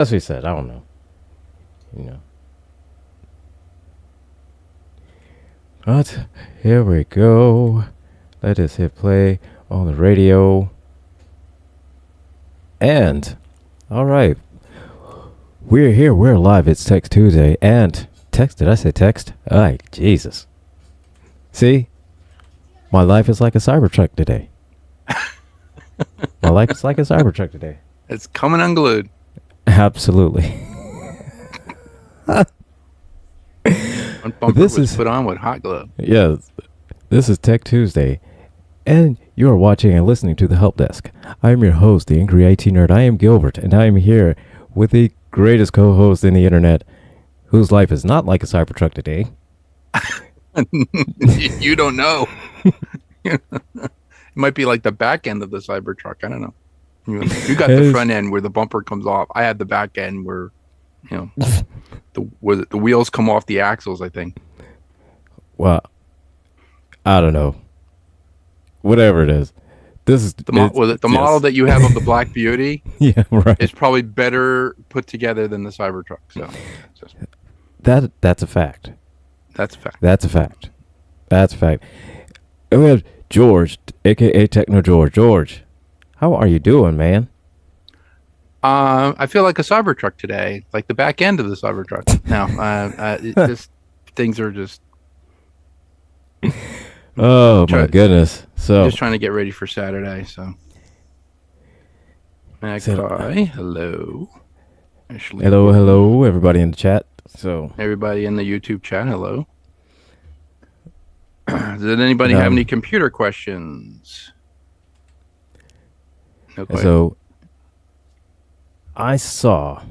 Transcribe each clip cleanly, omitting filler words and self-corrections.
That's what he said. I don't know. You know. But here we go. Let us hit play on the radio. And all right, we're here. We're live. It's Text Tuesday. And text. Did I say text? Ay, Jesus. See, my life is like a Cybertruck today. My life is like a Cybertruck today. It's coming unglued. Absolutely. One bumper was put on with hot glue. Yes, this is Tech Tuesday, and you are watching and listening to the Helpdesk. I am your host, the Angry IT Nerd. I am Gilbert, and I am here with the greatest co-host in the internet, whose life is not like a Cybertruck today. You don't know. It might be like the back end of the Cybertruck. I don't know. You got the front end where the bumper comes off. I had the back end where, the wheels come off the axles, I think. Well, I don't know. Whatever it is. This is the model that you have of the Black Beauty. Yeah, right. Is probably better put together than the Cybertruck. So that's a fact. That's a fact. That's a fact. That's a fact. And we have George, aka Techno George. George, how are you doing, man? I feel like a Cybertruck today, like the back end of the Cybertruck. No, things are just. Oh my goodness! So just trying to get ready for Saturday. So, Magpie, hello. Ashley, hello, everybody in the chat. So everybody in the YouTube chat, hello. Did anybody have any computer questions? No question. So I saw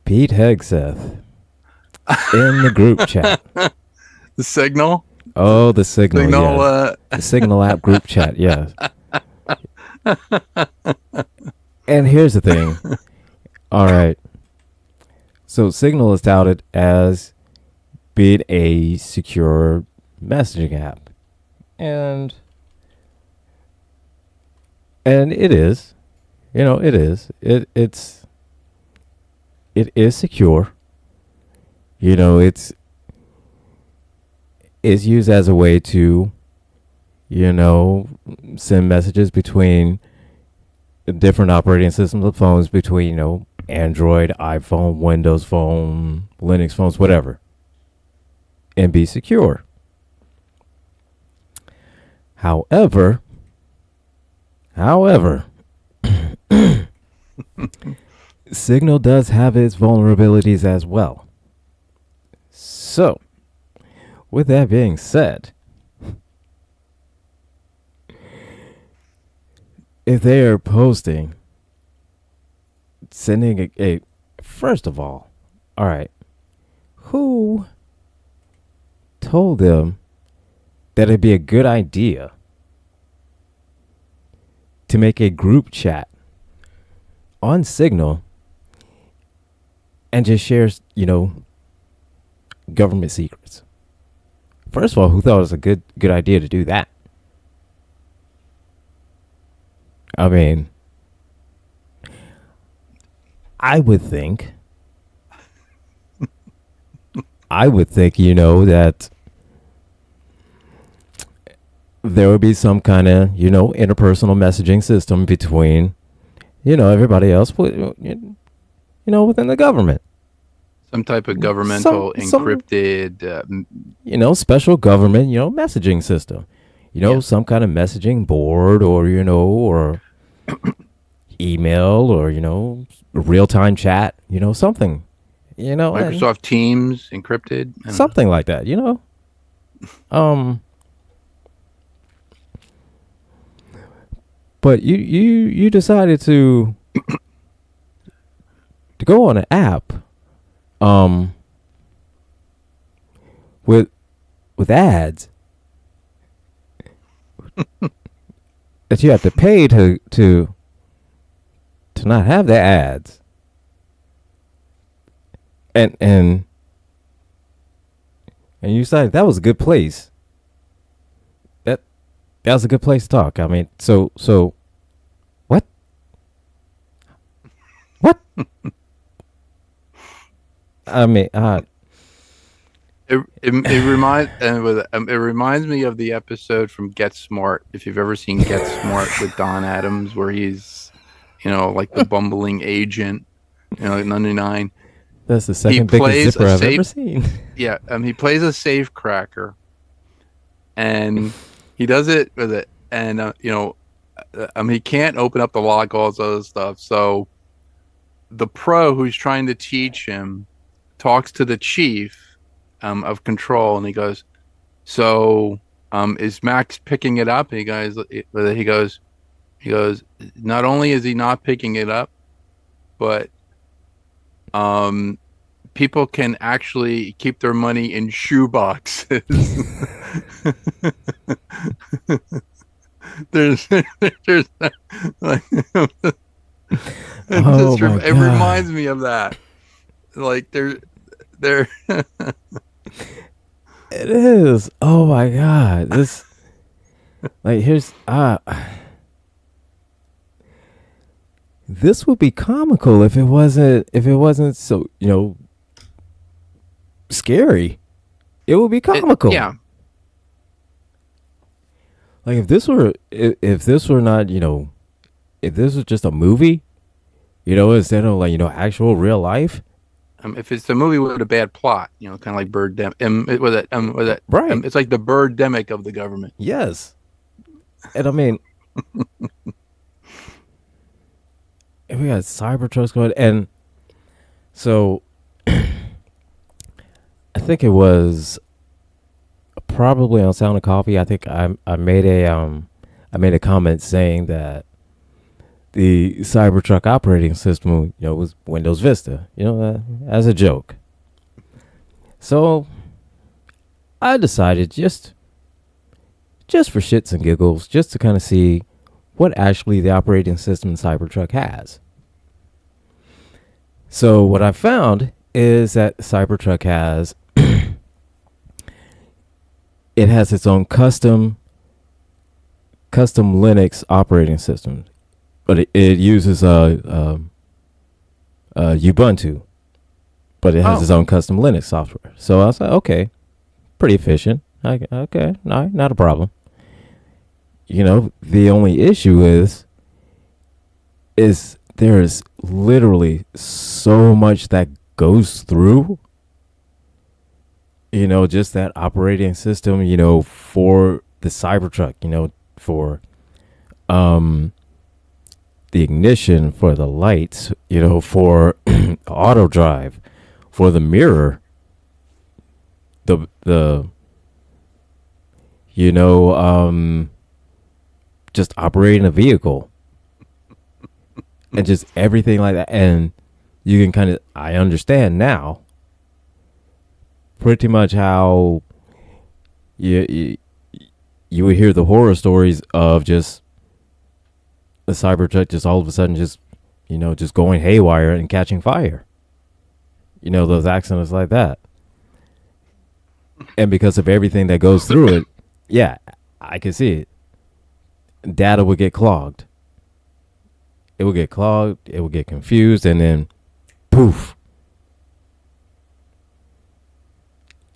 Pete Hegseth in the group chat. The Signal? Oh, the Signal. Yeah. The Signal app group chat, yes. And here's the thing. All right. So Signal is touted as being a secure messaging app. And it is. It is. It is secure. It's used as a way to, send messages between different operating systems of phones, between, Android, iPhone, Windows Phone, Linux phones, whatever, and be secure. However, Signal does have its vulnerabilities as well. So, with that being said, if they are sending a first of all right, who told them that it'd be a good idea to make a group chat on Signal and just share, government secrets? First of all, who thought it was a good idea to do that? I mean, I would think, that there would be some kind of, interpersonal messaging system between, everybody else, within the government. Some type of governmental encrypted, special government, messaging system. Some kind of messaging board, or, or email, or, real-time chat, something, Microsoft Teams encrypted. Something like that, But you decided to go on an app with ads that you have to pay to not have the ads. And you decided that was a good place. that was a good place to talk. I mean, so what? What? I mean, it reminds me of the episode from Get Smart. If you've ever seen Get Smart with Don Adams, where he's, like the bumbling agent, 99. that's the second biggest zipper I've ever seen. Yeah, he plays a safe cracker, and he does it with it, and he can't open up the lock, all this other stuff. So the pro who's trying to teach him talks to the chief of control, and he goes, "So, is Max picking it up?" And he goes, "Not only is he not picking it up, but people can actually keep their money in shoe boxes." there's like, it reminds me of that. Like they're it is. Oh my God. This like here's this would be comical if it wasn't so, scary. It would be comical. Yeah. Like if this were not, if this was just a movie, instead of like, actual real life. If it's a movie with a bad plot, kind of like Birdemic, right? It's like the Birdemic of the government. Yes, and I mean, and we got Cybertrucks going, and so I think it was probably on Sound of Coffee. I think I made a comment saying that the Cybertruck operating system, was Windows Vista, as a joke. So I decided just for shits and giggles, just to kind of see what actually the operating system Cybertruck has. So what I found is that Cybertruck has it has its own custom Linux operating system. But it uses Ubuntu, but it has its own custom Linux software. So I was like, okay, pretty efficient. Okay, not a problem. The only issue is there's literally so much that goes through, just that operating system, for the Cybertruck, for the ignition, for the lights, for auto drive, for the mirror, the just operating a vehicle, and just everything like that. And you can kind of, I understand now pretty much how you would hear the horror stories of just the Cybertruck just all of a sudden just going haywire and catching fire. Those accidents like that. And because of everything that goes through it, yeah, I can see it. Data would get clogged. It would get clogged, it would get confused, and then poof.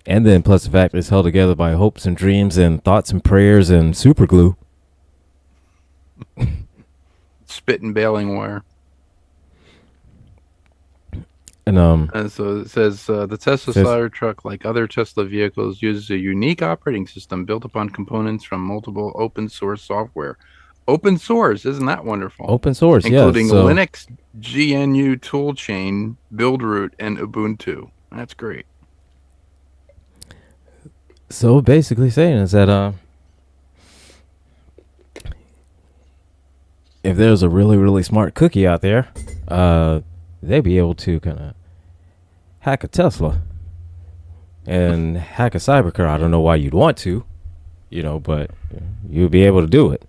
And then plus the fact it's held together by hopes and dreams and thoughts and prayers and super glue. Spit and baling wire. And so it says the Tesla Cybertruck, like other Tesla vehicles, uses a unique operating system built upon components from multiple open source software. Open source, isn't that wonderful? Open source, including yes. So, Linux, GNU Toolchain, Buildroot, and Ubuntu. That's great. So basically saying is that if there's a really, really smart cookie out there, they'd be able to kind of hack a Tesla and hack a cybercar. I don't know why you'd want to, but you'd be able to do it.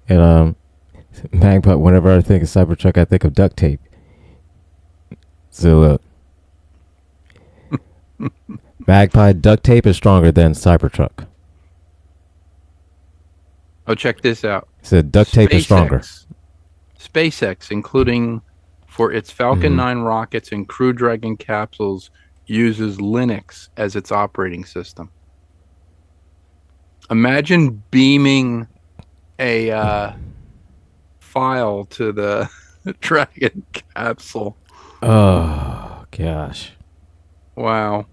And Magpie, whenever I think of Cybertruck, I think of duct tape. So Magpie duct tape is stronger than Cybertruck. Oh, check this out. Said duct tape is stronger. SpaceX, including for its Falcon Mhm. 9 rockets and Crew Dragon capsules, uses Linux as its operating system. Imagine beaming a file to the Dragon capsule. Oh gosh. Wow.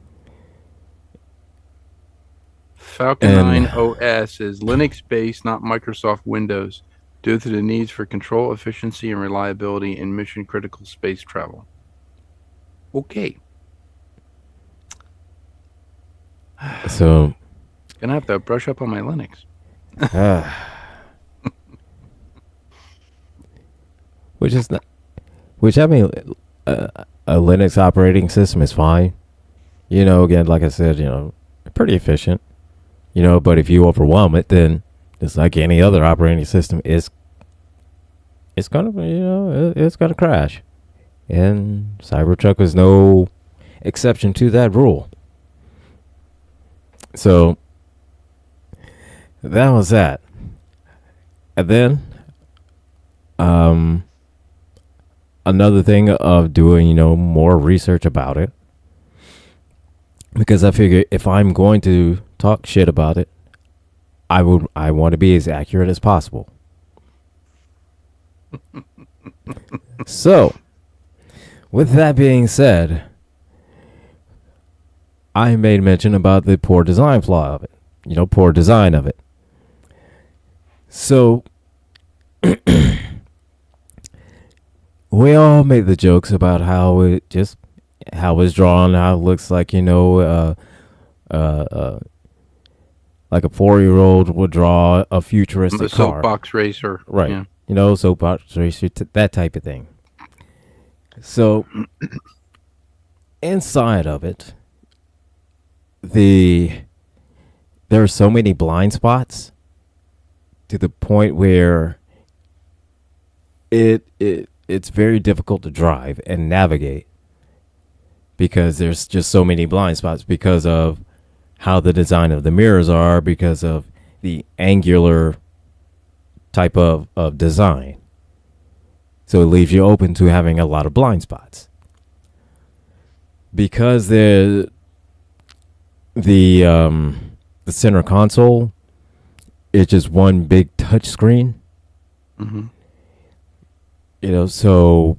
Falcon 9 OS is Linux based, not Microsoft Windows, due to the needs for control, efficiency, and reliability in mission critical space travel. Okay. So Gonna have to brush up on my Linux. which is not, which I mean, a Linux operating system is fine. Again, like I said, pretty efficient. But if you overwhelm it, then it's like any other operating system. It's gonna, it's gonna crash. And Cybertruck was no exception to that rule. So that was that. And then, another thing of doing, more research about it. Because I figure if I'm going to talk shit about it, I want to be as accurate as possible. So, with that being said, I made mention about the poor design flaw of it. Poor design of it. So, we all made the jokes about how it's drawn, how it looks like, like a 4-year-old would draw a futuristic The car. soapbox racer. Right. Yeah. Soapbox racer, that type of thing. So, inside of it, there are so many blind spots to the point where it's very difficult to drive and navigate because there's just so many blind spots because of how the design of the mirrors are, because of the angular type of design. So it leaves you open to having a lot of blind spots. Because the center console is just one big touch screen. Mm-hmm. So,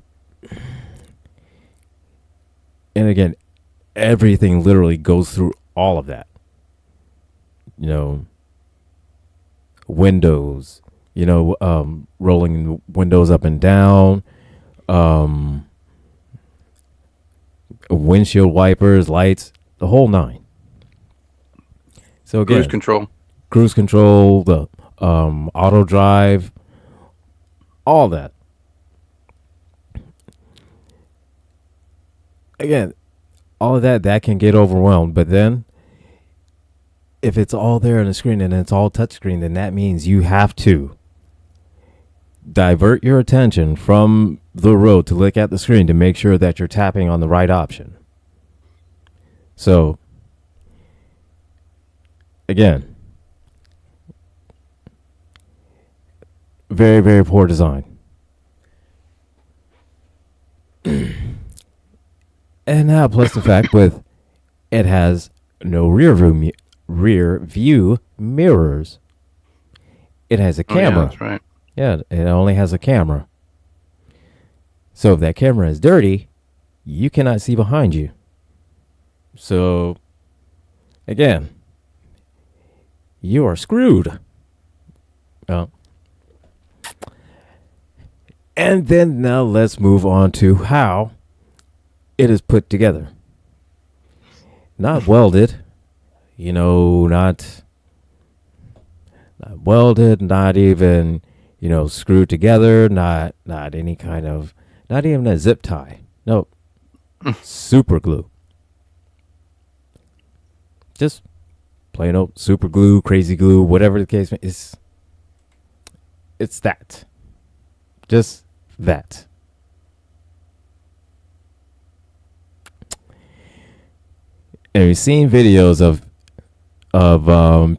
and again, everything literally goes through all of that. Windows, rolling windows up and down, windshield wipers, lights, the whole nine. So again, cruise control, the auto drive, all that. Again, all of that can get overwhelmed, but then if it's all there on the screen and it's all touchscreen, then that means you have to divert your attention from the road to look at the screen to make sure that you're tapping on the right option. So, again, very, very poor design. And now, plus the fact with it has no rear view mirrors. It has a camera. Yeah, that's right. Yeah, it only has a camera. So if that camera is dirty, you cannot see behind you. So, again, you are screwed. And then now let's move on to how it is put together. Not welded, not welded, not even, screwed together, not any kind of, not even a zip tie. Nope. Super glue. Just plain old super glue, crazy glue, whatever the case is. It's that. Just that. And we've seen videos of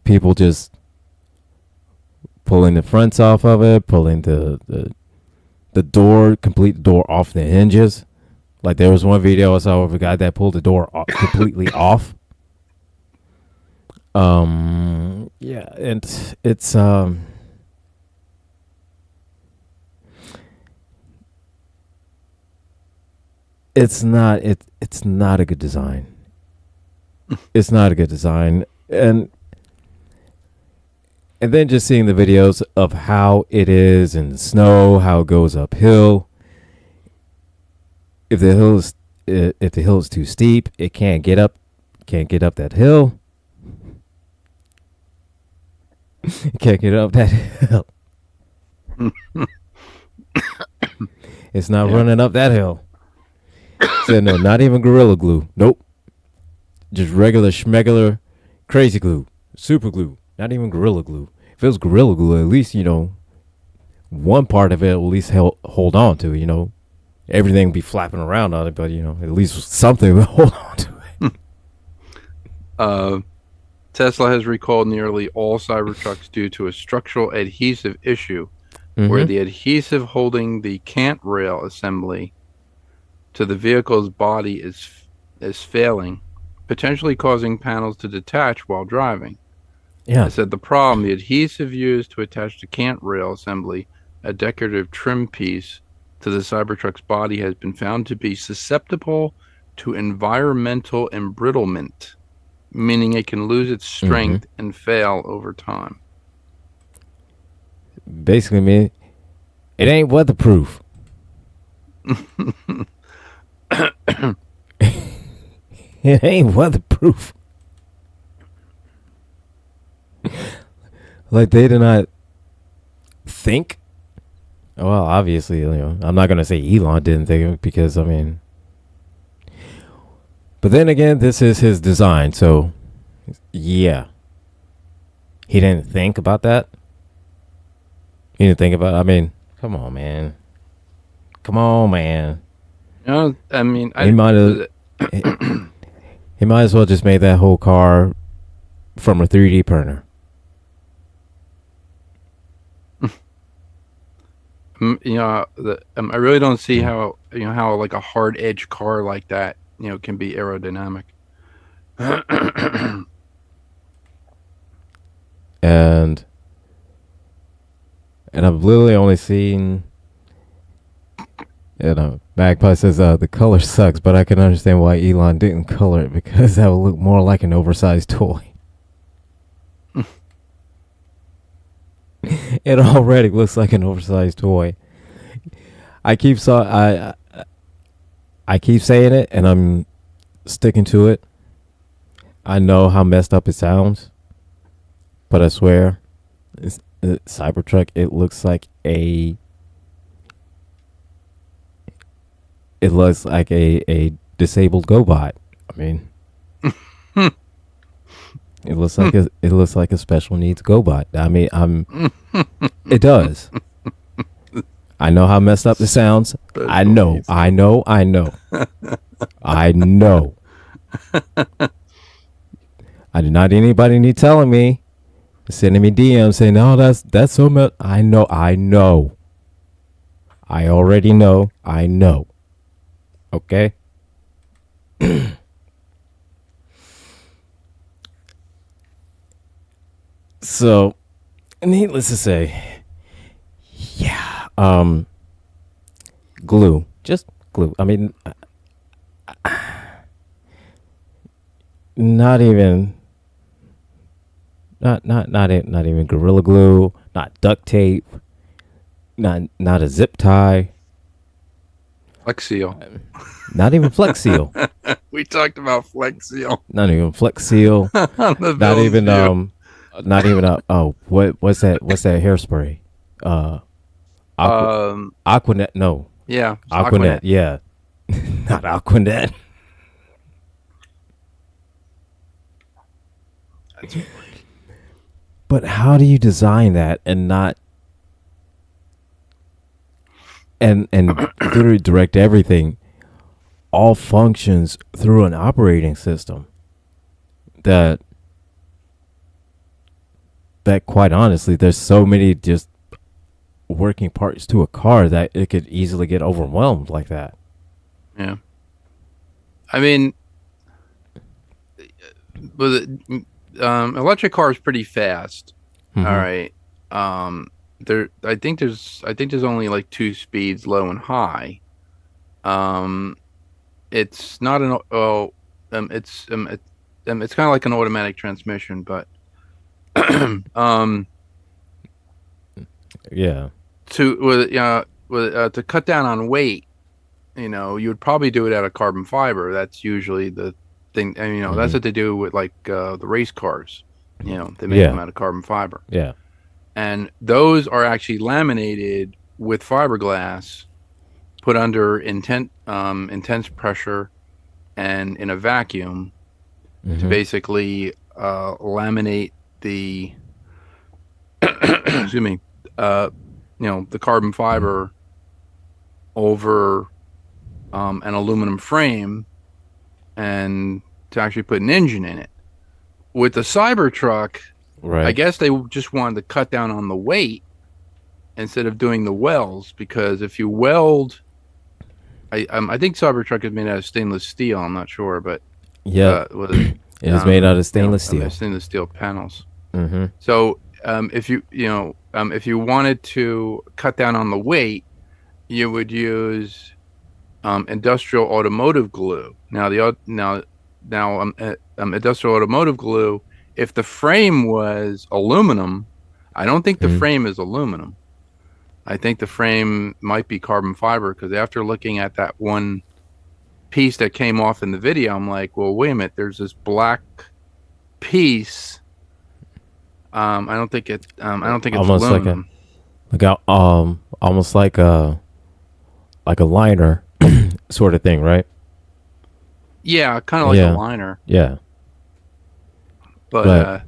people just pulling the fronts off of it, pulling the door, complete door off the hinges. Like there was one video I saw of a guy that pulled the door completely off. Yeah, and it's it's not a good design. It's not a good design. And then just seeing the videos of how it is in the snow, how it goes uphill. If the hill is too steep, it can't get up that hill. It can't get up that hill. It's not running up that hill. So no, not even Gorilla Glue. Nope. Just regular schmegular crazy glue. Super glue. Not even Gorilla Glue. If it was Gorilla Glue, at least, one part of it will at least hold on to, Everything be flapping around on it, but, at least something will hold on to it. Tesla has recalled nearly all Cybertrucks due to a structural adhesive issue where the adhesive holding the cant rail assembly to the vehicle's body is failing, potentially causing panels to detach while driving. Yeah. I said the problem, the adhesive used to attach the cant rail assembly, a decorative trim piece, to the Cybertruck's body has been found to be susceptible to environmental embrittlement, meaning it can lose its strength and fail over time. Basically, man, it ain't weatherproof. It ain't weatherproof. Like they did not think. Well, obviously, I'm not gonna say Elon didn't think of it because but then again, this is his design, so yeah, he didn't think about that. He didn't think about. Come on, man. Come on, man. He might as well just make that whole car from a 3D printer. I really don't see how like a hard edge car like that can be aerodynamic. and I've literally only seen. Magpie says the color sucks, but I can understand why Elon didn't color it because that would look more like an oversized toy. It already looks like an oversized toy. I keep saying it, and I'm sticking to it. I know how messed up it sounds, but I swear, Cybertruck. It looks like a disabled GoBot. It looks like a special needs GoBot. It does. I know how messed up it sounds. I know. I do not anybody need telling me, sending me DMs saying, "No, that's so much." I know. I already know. I know. Okay. So, needless to say, yeah, glue, just glue. Not even Gorilla Glue, not duct tape, not a zip tie, Flex Seal. Not even Flex Seal. We talked about Flex Seal. Not even Flex Seal. Not even what's that hairspray? Aquanet. No. Yeah. Aquanet. Yeah. Not Aquanet. That's funny. But how do you design that and not and literally direct everything, all functions through an operating system? that quite honestly, there's so many just working parts to a car that it could easily get overwhelmed like that. Yeah. I mean, with electric car is pretty fast. All Mm-hmm. right. There, I think there's only like two speeds, low and high. Um, it's not an it's kind of like an automatic transmission, but um, Yeah. to cut down on weight, you would probably do it out of carbon fiber. That's usually the thing, and that's Mm-hmm. what they do with like the race cars. They make them Yeah. out of carbon fiber, Yeah. and those are actually laminated with fiberglass, put under intense pressure and in a vacuum to Mm-hmm. basically laminate the excuse me, the carbon fiber over an aluminum frame, and to actually put an engine in it. With the Cybertruck, I Right. guess they just wanted to cut down on the weight instead of doing the welds, because if you weld, I think Cybertruck is made out of stainless steel. I'm not sure, but Yep. was it, It is made out of stainless steel. stainless steel panels. Mm-hmm. So if you wanted to cut down on the weight, you would use industrial automotive glue. Now industrial automotive glue. If the frame was aluminum, I don't think the Mm-hmm. frame is aluminum. I think the frame might be carbon fiber, because after looking at that one piece that came off in the video, I'm like, well, wait a minute. There's this black piece. I don't think it's Almost aluminum. almost like a liner sort of thing, right? Yeah, kind of like a Yeah. liner, Yeah. but But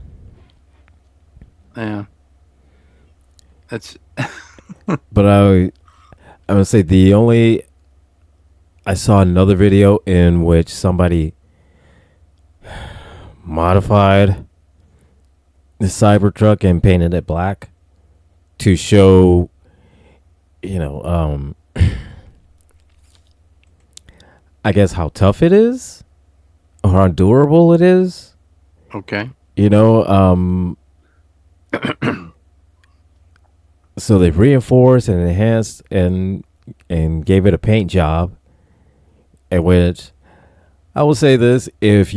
yeah, that's but I would say I saw another video in which somebody modified the Cybertruck and painted it black to show, you know, I guess how tough it is or how durable it is. okay. You know, so they reinforced and enhanced and gave it a paint job, at which I will say this: if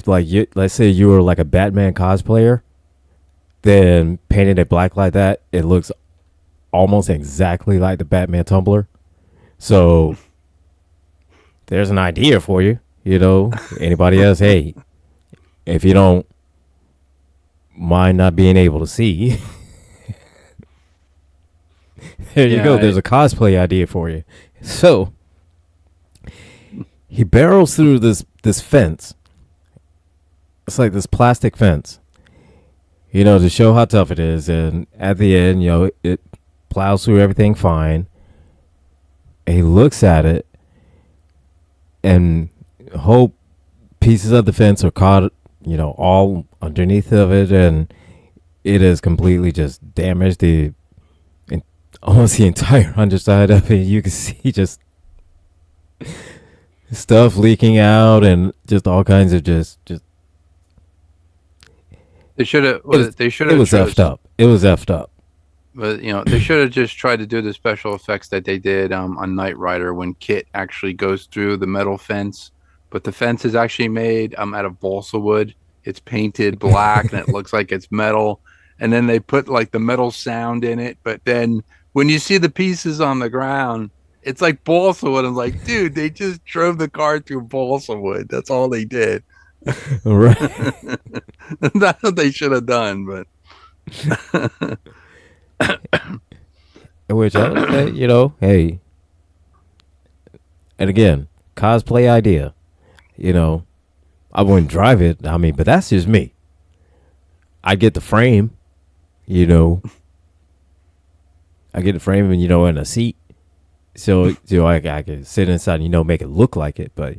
let's say you were like a Batman cosplayer, then painting it black like that, it looks almost exactly like the Batman tumbler. So there's an idea for you. Anybody else? Hey, if you don't mind not being able to see, there you go. There's a cosplay idea for you. So he barrels through this fence. It's like this plastic fence, to show how tough it is. And at the end, it plows through everything fine. And he looks at it, and whole pieces of the fence are caught, all underneath of it, and it is completely just damaged. Almost the entire underside of it, you can see just stuff leaking out and just all kinds of just They should have. it was effed up. It was effed up. But they should have just tried to do the special effects that they did on Knight Rider, when Kit actually goes through the metal fence, but the fence is actually made out of balsa wood. It's painted black and it looks like it's metal. And then they put like the metal sound in it, but then when you see the pieces on the ground, it's like balsa wood. I'm like, dude, they just drove the car through balsa wood. That's all they did. Right. That's what they should have done, but Which I would say, hey, and again, cosplay idea. I wouldn't drive it. I mean, but that's just me. I get the frame, I get the frame and in a seat, so I can sit inside and make it look like it, but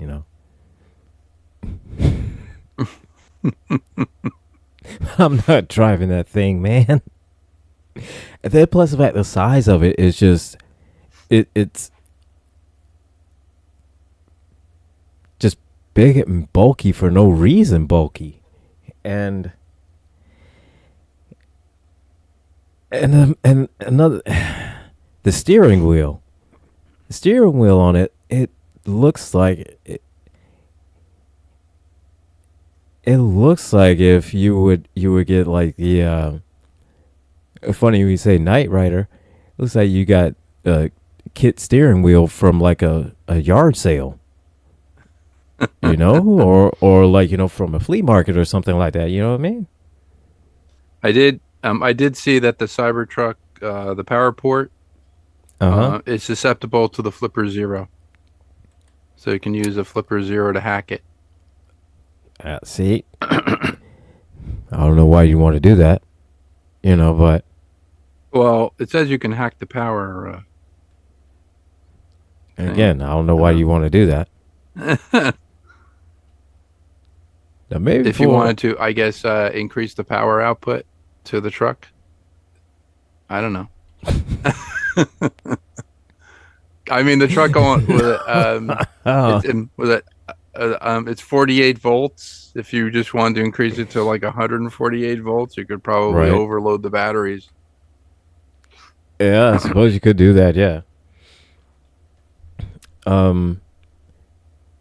I'm not driving that thing, man. And then plus the fact the size of it is just it's just big and bulky for no reason bulky. And and another the steering wheel. The steering wheel on it looks like it looks like if you would get like the funny when you say Knight Rider, looks like you got a kit steering wheel from like a yard sale. You know, or like, you know, from a flea market or something like that, you know what I mean? I did see that the Cybertruck, the power port, Uh-huh. is susceptible to the Flipper Zero. So you can use a Flipper Zero to hack it. See, I don't know why you want to do that, you know, but Well, it says you can hack the power and thing. again, I don't know why you want to do that. Now maybe If you wanted to, I guess, increase the power output to the truck. I don't know. I mean, the truck on oh, it's 48 volts. If you just wanted to increase it to like 148 volts, you could probably right. overload the batteries. Yeah, I suppose you could do that, yeah.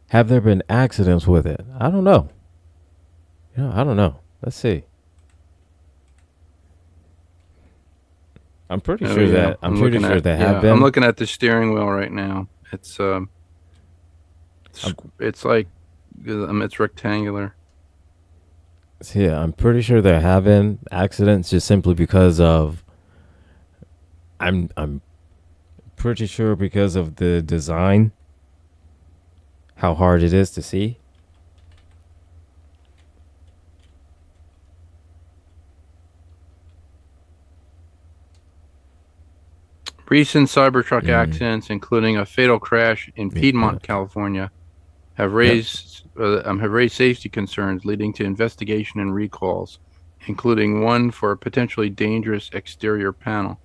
Have there been accidents with it? I don't know. Yeah, I don't know. Let's see. I'm pretty sure that I'm pretty looking sure at there have been. I'm looking at the steering wheel right now. It's it's like it's rectangular. Yeah, I'm pretty sure there have been accidents just simply because of I'm pretty sure because of the design, how hard it is to see. Recent Cybertruck accidents, including a fatal crash in Piedmont, California, have raised safety concerns, leading to investigation and recalls, including one for a potentially dangerous exterior panel.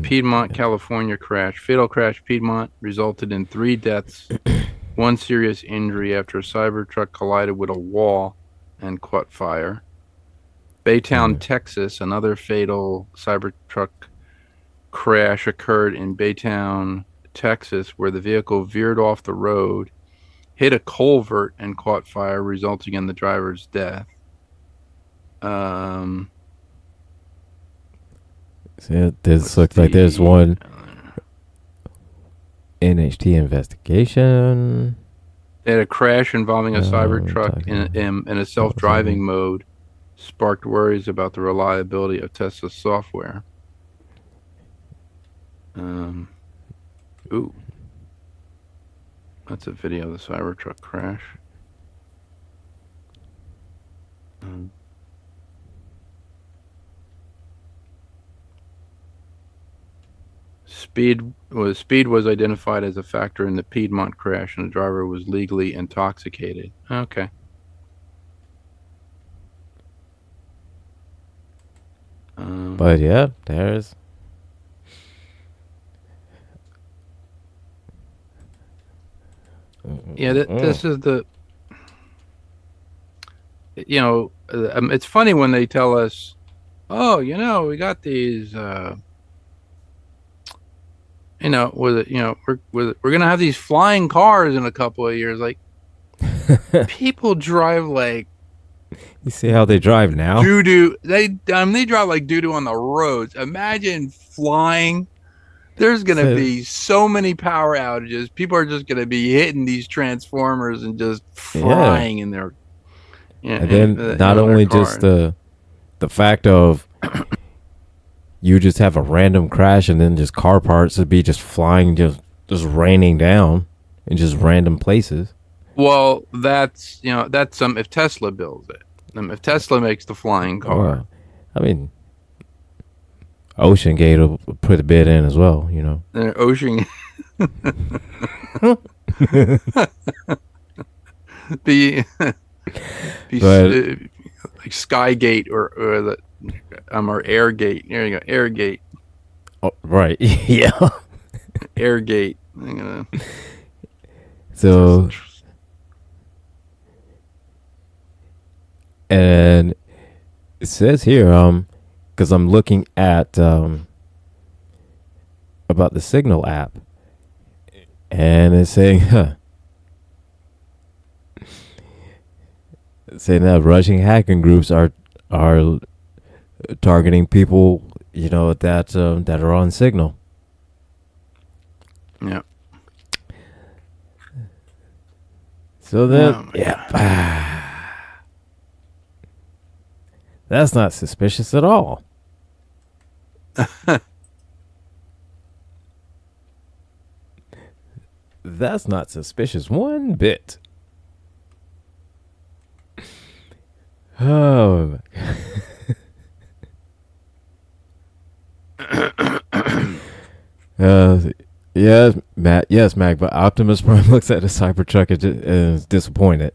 Piedmont, California crash. Fatal crash. Piedmont resulted in 3 deaths, 1 serious injury after a Cybertruck collided with a wall and caught fire. Baytown, Texas. Another fatal Cybertruck crash occurred in Baytown, Texas, where the vehicle veered off the road, hit a culvert, and caught fire, resulting in the driver's death. So this looks like there's one NHT investigation. They had a crash involving a Cybertruck in a self-driving mode, sparked worries about the reliability of Tesla's software. Ooh. That's a video of the Cybertruck crash. Speed was identified as a factor in the Piedmont crash, and the driver was legally intoxicated. Okay. But yeah, there's. Yeah, this is the. You know, it's funny when they tell us, "Oh, you know, we got these." You know, we're gonna have these flying cars in a couple of years. Like, people drive like. You see how they drive now? Doo-doo. They drive like doo-doo on the roads. Imagine flying. There's going to be so many power outages. People are just going to be hitting these transformers and just frying in their. And then not only just the fact of you just have a random crash and then just car parts would be just flying, just raining down in just random places. Well, that's if Tesla builds it. If Tesla makes the flying car. Well, I mean, Ocean Gate will put a bid in as well, you know. the But like Skygate or the or Airgate. There you go, Airgate, oh, right, yeah. Airgate. I'm gonna, So and it says here, because I'm looking at about the Signal app, and it's saying, saying that Russian hacking groups are targeting people, that are on Signal. yeah. So that, Oh, that's not suspicious at all. That's not suspicious one bit. Oh. Yes, Matt. Yes, Mac. But Optimus Prime looks at the Cybertruck and is disappointed.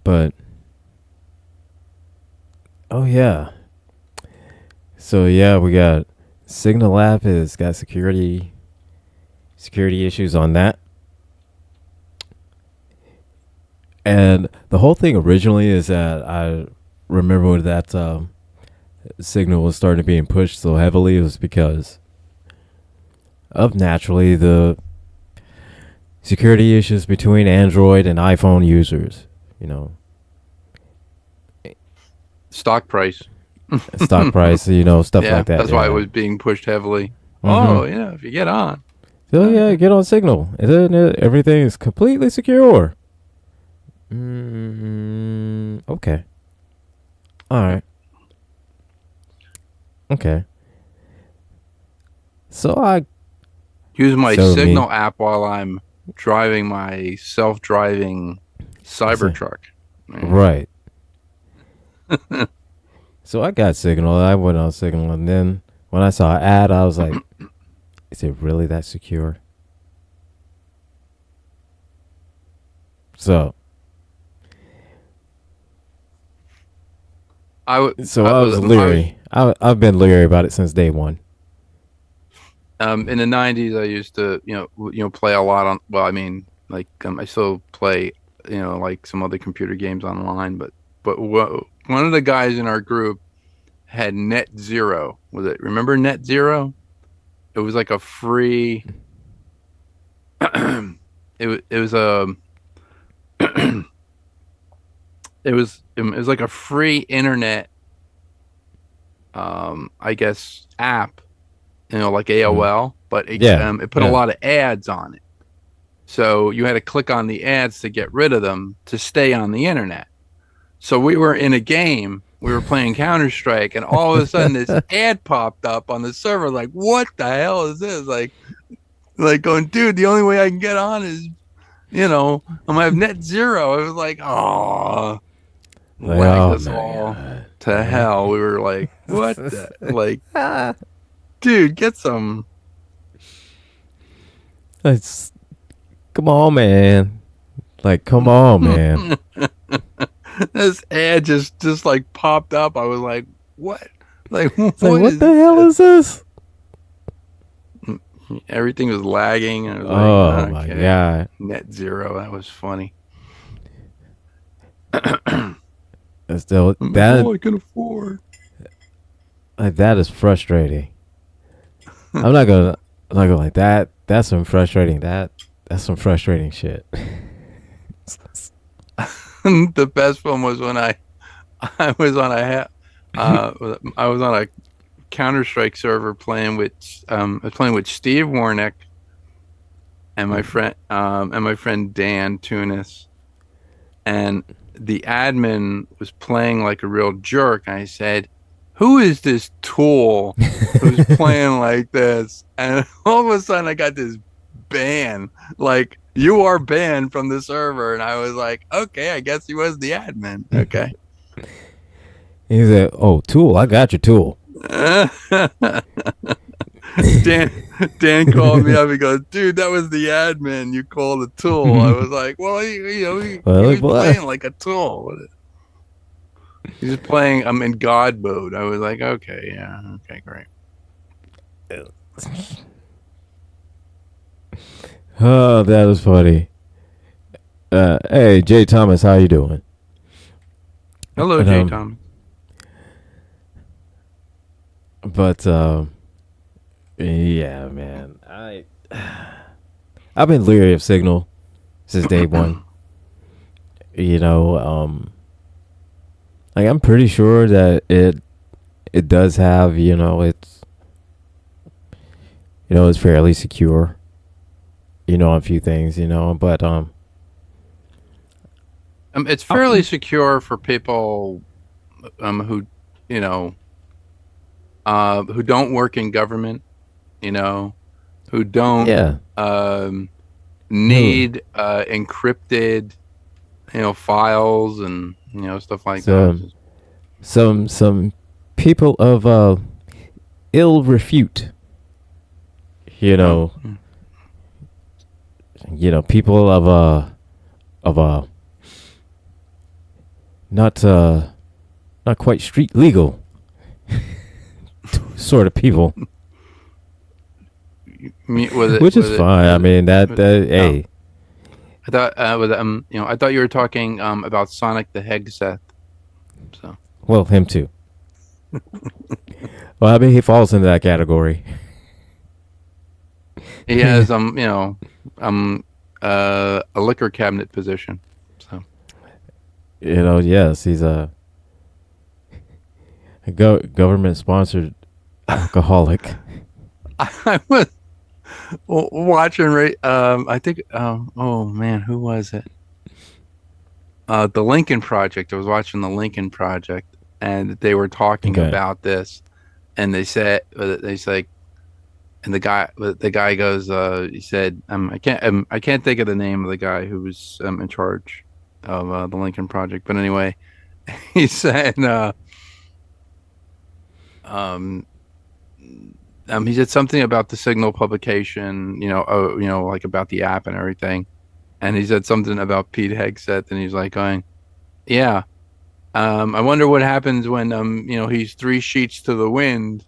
But oh yeah. So yeah, we got Signal app has got security issues on that. And the whole thing originally is that I remember that Signal was starting to being pushed so heavily, it was because of naturally the security issues between Android and iPhone users. Stock price. Stock price, stuff Yeah, like that. that's why it was being pushed heavily. Mm-hmm. Oh, yeah, if you get on. So yeah, get on Signal. And then everything is completely secure. Okay. All right. Okay. So I use my So me. Signal app while I'm driving my self-driving Cybertruck. right. So I got Signal. I went on Signal, and then when I saw an ad, I was like, "Is it really that secure?" So I was leery. I've been leery about it since day one. In the 90s, I used to, play a lot on. Well, I mean, like I still play, like some other computer games online. But one of the guys in our group had Net Zero. Was it? Remember Net Zero? It was like a free. It was a. It was like a free internet. I guess app. Like AOL, but it put a lot of ads on it. So you had to click on the ads to get rid of them to stay on the internet. So we were in a game, we were playing Counter-Strike, and all of a sudden this ad popped up on the server. Like, what the hell is this? Like going, dude, the only way I can get on is, I'm gonna have Net Zero. It was like, oh, lagged us all to hell. We were like, what the, like, dude, get some. Come on, man. Like, come on, man. This ad just like popped up. I was like, what? Like, what the hell is this? Everything was lagging. I was like, oh my god. Net Zero. That was funny. Still, that all I can afford. Like, that is frustrating. I'm not gonna like that. That's some frustrating. That's some frustrating shit. The best one was when I was on a Counter-Strike server playing with Steve Warnick and my friend Dan Tunis, and the admin was playing like a real jerk. And I said, "Who is this tool who's playing like this?" And all of a sudden, I got this ban, like, "You are banned from the server." And I was like, "Okay, I guess he was the admin." Okay. He said, "Oh, tool, I got your tool." Dan Dan called me up. He goes, "Dude, that was the admin you called a tool." I was like, "Well, he Well, was what? playing like a tool. He was playing. I'm in God mode." I was like, "Okay, yeah, okay, great." Oh, that was funny. Hey, Jay Thomas, how you doing? Hello, And, Jay Thomas. but yeah, man, I've been leery of Signal since day one. You know, like I'm pretty sure that it does have, it's fairly secure, on a few things, but It's fairly secure for people who, you know, who don't work in government, who don't yeah, who need encrypted, files and stuff like so that. some people of ill refute, you Oh, know, people of not quite street legal sort of people, which is fine. I mean hey, I thought I thought you were talking about Sonic the Hedgehog. So well, him too. Well, I mean, he falls into that category. he has a liquor cabinet position. So Yes, he's a government sponsored alcoholic. I was watching I think oh man, who was it? The Lincoln Project. I was watching the Lincoln Project, and they were talking Okay. about this, and they said and the guy goes, he said, I can't think of the name of the guy who was in charge of the Lincoln Project, but anyway, he said, um, he said something about the Signal publication, like about the app and everything, and he said something about Pete Hegseth, and he's like going, yeah. I wonder what happens when he's three sheets to the wind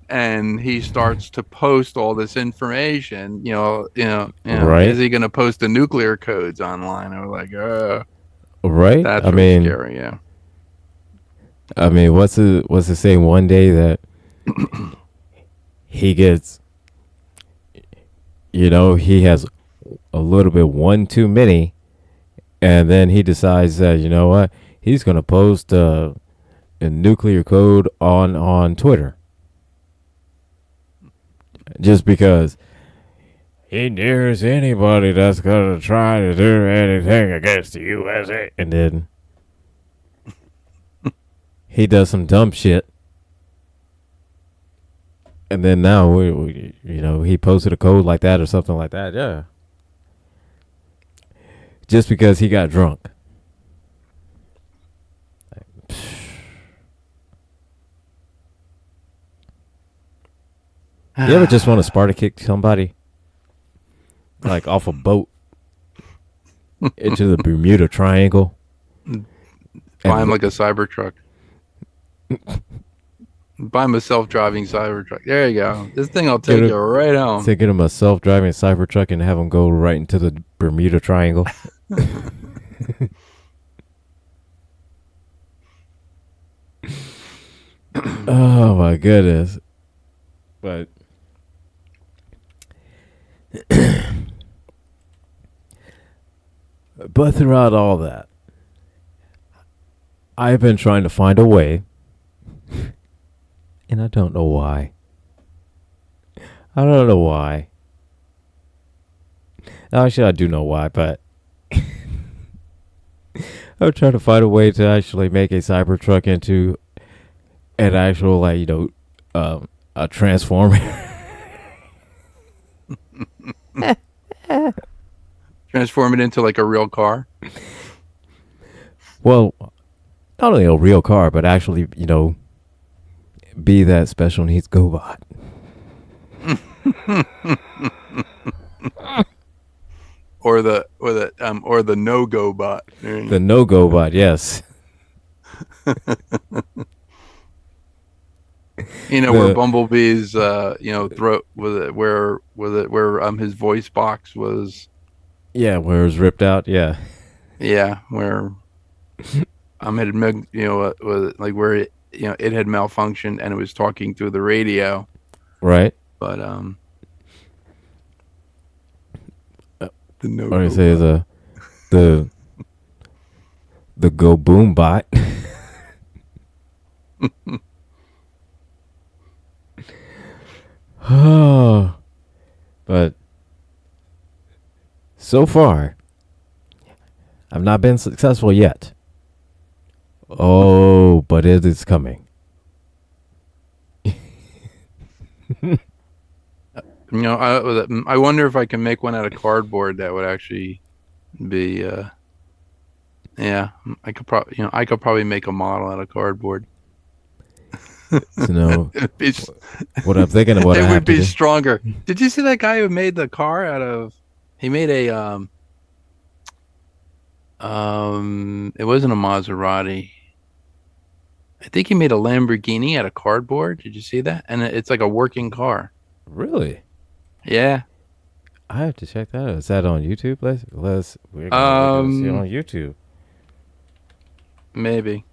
and he starts to post all this information. Right. Is he going to post the nuclear codes online? I was like, Right. that's I really mean, scary. Yeah. what's the saying? One day that he gets, he has a little bit one too many, and then he decides that what he's gonna post a nuclear code on Twitter just because he dares anybody that's gonna try to do anything against the USA, and then he does some dumb shit. And then now, he posted a code like that or something like that. Yeah. Just because he got drunk. You ever just want to Sparta kick somebody? Like off a boat into the Bermuda Triangle? Buy him like a Cybertruck. Buy him a self-driving Cybertruck. There you go. This thing will take you right home. To get him a self-driving Cybertruck and have him go right into the Bermuda Triangle. Oh my goodness. But but throughout all that, I've been trying to find a way, and I don't know why. I don't know why. Actually, I do know why, but I'm trying to find a way to actually make a Cybertruck into an actual, a transformer. Transform it into like a real car. Well, not only a real car, but actually, be that special needs GoBot. or the no-go bot. The no GoBot, yes. Where Bumblebee's throat where his voice box was. Yeah, where it was ripped out. Yeah. Yeah, where it was like where it had malfunctioned and it was talking through the radio. Right. But the no. Or you say the Go Boom Bot. Oh, but so far, I've not been successful yet. Oh, but it is coming. I wonder if I can make one out of cardboard that would actually be. Yeah, I could probably make a model out of cardboard. So, what I'm thinking of what it I would have be to do. stronger. Did you see that guy who made the car out of? He made a it wasn't a Maserati. I think he made a Lamborghini out of cardboard. Did you see that? And it's like a working car. Really? Yeah. I have to check that out. Is that on YouTube? We're gonna see it on YouTube. Maybe.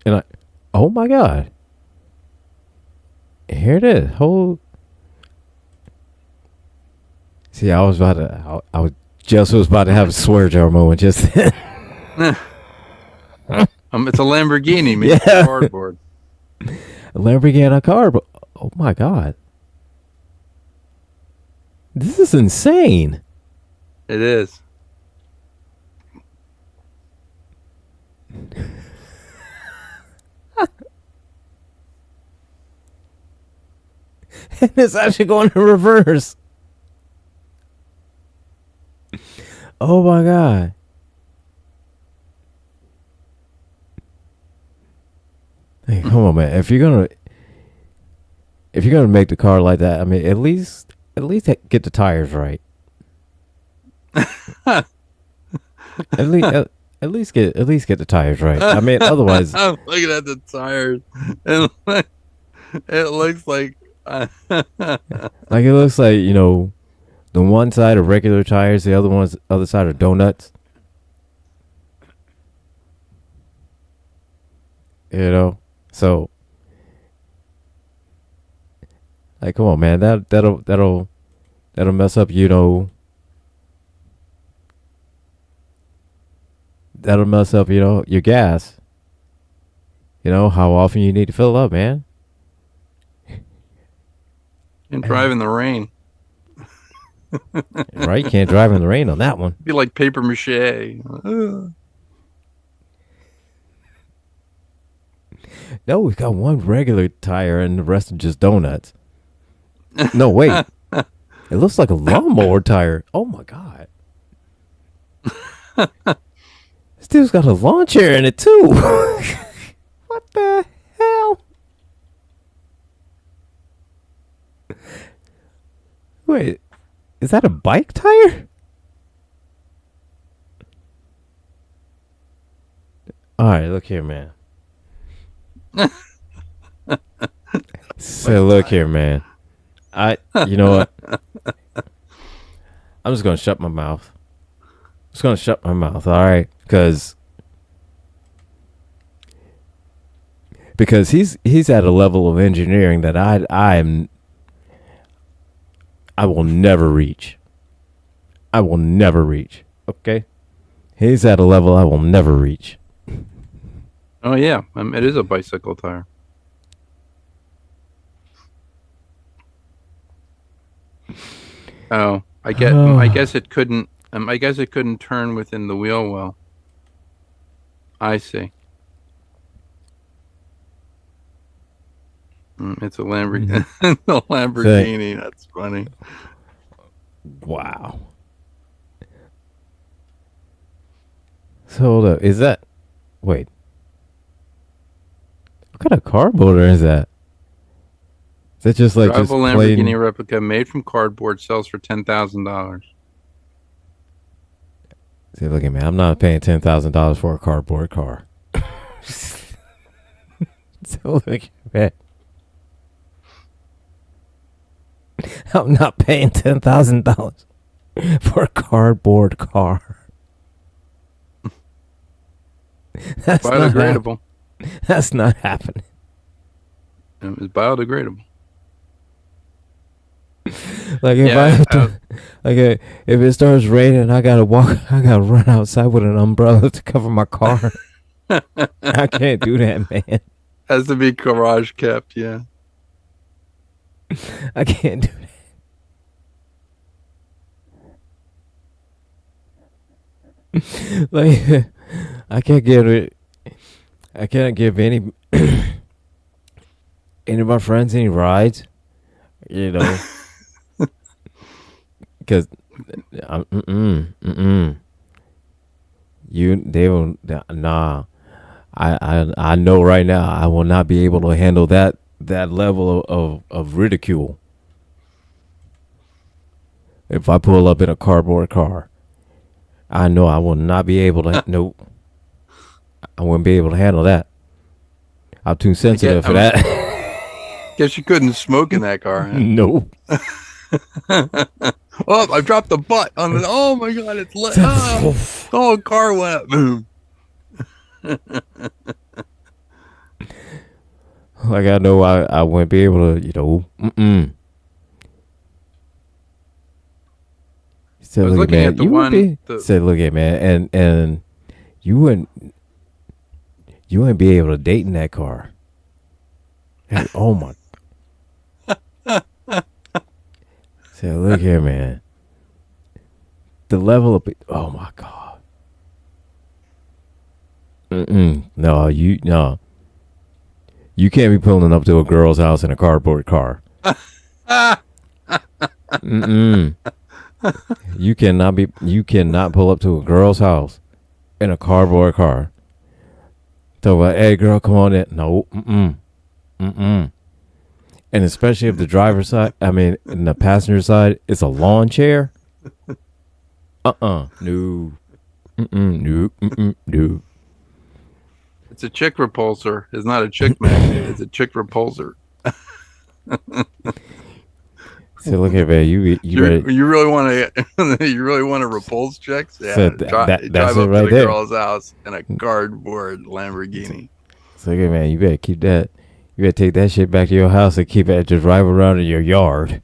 And oh my God. Here it is. See, I was about to have a swear jar moment just then. It's a Lamborghini made Yeah. of cardboard. A Lamborghini car, but oh my God. This is insane. It is. And it's actually going in reverse. Oh my God. Hey, come on, man. If you're gonna make the car like that, I mean, at least get the tires right. at least get the tires right. I mean, otherwise, I'm looking at the tires, and it looks like like it looks like the one side are regular tires, the other side are donuts. So like, come on, man. That'll mess up. That'll mess up. Your gas. How often you need to fill up, man. and drive in the rain. Right? You can't drive in the rain on that one. Be like paper mache. No, we've got one regular tire and the rest are just donuts. No, wait. It looks like a lawnmower tire. Oh my God. This dude's got a lawn chair in it too. What the hell? Wait, is that a bike tire? All right, look here, man. So look here, man. You know what? I'm just gonna shut my mouth. All right, because he's at a level of engineering that I will never reach. Okay, he's at a level I will never reach. Oh yeah, it is a bicycle tire. Oh, I guess it couldn't. I guess it couldn't turn within the wheel well. I see. It's a Lamborghini. A Lamborghini. That's funny. Wow. So hold up. Is that? Wait. What kind of cardboard is that? Is that just like just Drivable plain? Lamborghini replica made from cardboard sells for $10,000. See, look at me. I'm not paying $10,000 for a cardboard car. So look at me. I'm not paying $10,000 for a cardboard car. That's not Biodegradable. That's not happening. It's biodegradable. Like if I have to, like if it starts raining, I gotta run outside with an umbrella to cover my car. I can't do that, man. Has to be garage kept, yeah. I can't do that. Like I can't give it. I can't give any of my friends any rides. You know, because they will nah. I know right now I will not be able to handle that level of ridicule if I pull up in a cardboard car. I know I will not be able to. Nope, I wouldn't be able to handle that. I'm too sensitive for that. Guess you couldn't smoke in that car. Huh? Nope. Oh, I dropped the butt on it. Oh my god, it's lit. Oh, car went up. Boom. Like I know I wouldn't be able to, I was looking at the one. Said, look at man, and you wouldn't be able to date in that car. Like, oh my. Say, look here, man. The level of oh my god. No, you can't be pulling up to a girl's house in a cardboard car. You cannot pull up to a girl's house in a cardboard car. So like, hey girl, come on in. No, And especially if the driver's side, in the passenger side, it's a lawn chair. No. No. It's a chick repulsor. It's not a chick magnet. It's a chick repulsor. So look at man, you really want to repulse chicks? Yeah, so drive that's up it right to the there. girl's house in a cardboard Lamborghini. So look at man, you better keep that. You better take that shit back to your house and keep it to drive around in your yard.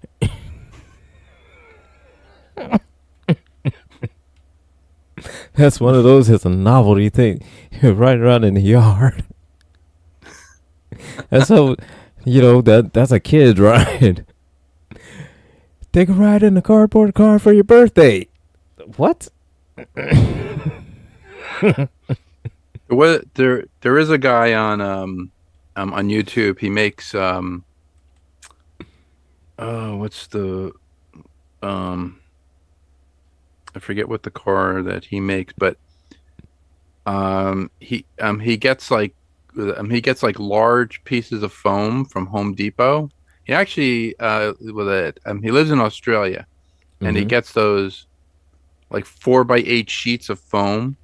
That's one of those. It's a novelty thing. You're riding around in the yard. That's so, that's a kid's ride. Take a ride in a cardboard car for your birthday. What? There is a guy on YouTube. He makes what's the I forget what the car that he makes, but he gets like large pieces of foam from Home Depot. He actually he lives in Australia, and he gets those like 4x8 sheets of foam,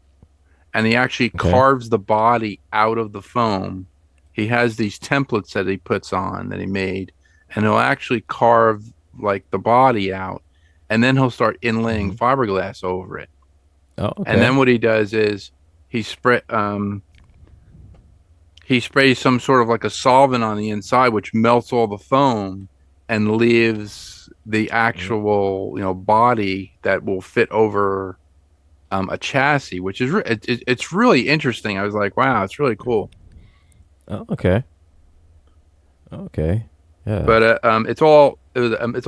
and he actually carves the body out of the foam. He has these templates that he puts on that he made, and he'll actually carve like the body out, and then he'll start inlaying fiberglass over it. Oh, okay. And then what he does is he sprays some sort of like a solvent on the inside, which melts all the foam and leaves the actual body that will fit over a chassis, which is it's really interesting. I was like, wow, it's really cool. Oh, okay. Yeah. But it's all it's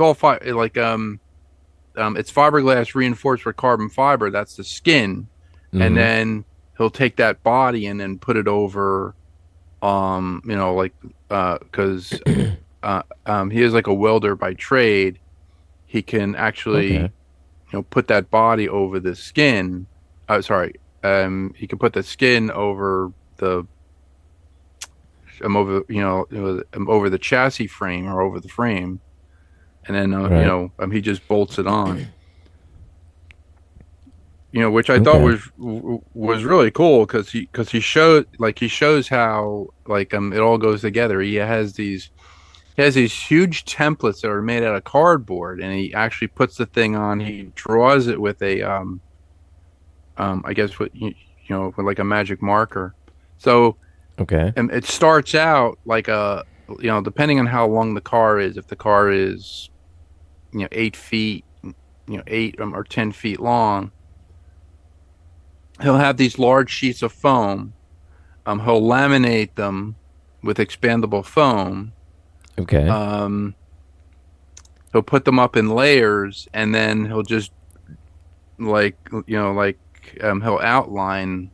fiberglass reinforced with carbon fiber. That's the skin, and then he'll take that body and then put it over, because he is like a welder by trade. He can actually, put that body over the skin. you can put the skin over the over over the chassis frame or over the frame, and then Right. he just bolts it on. Which I thought Okay. was really cool he shows how it all goes together. He has these huge templates that are made out of cardboard, and he actually puts the thing on. He draws it with a I guess with like a magic marker. So Okay. it starts out like depending on how long the car is. If the car is 8 feet, 8 or 10 feet long, he'll have these large sheets of foam. He'll laminate them with expandable foam. Okay. Um, he'll put them up in layers, and then he'll just he'll outline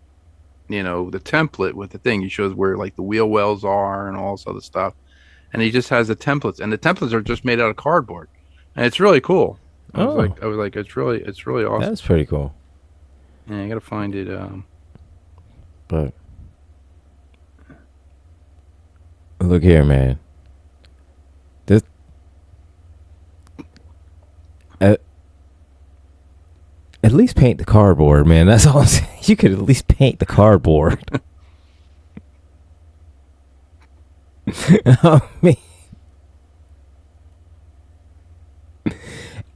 the template with the thing. He shows where like the wheel wells are and all this other stuff, and he just has the templates, and the templates are just made out of cardboard, and it's really cool. Oh, I was like, it's really awesome. that's pretty cool. Yeah, I gotta find it. But look here, man. This at, at least paint the cardboard, man. That's all I'm saying. You could at least paint the cardboard. I mean,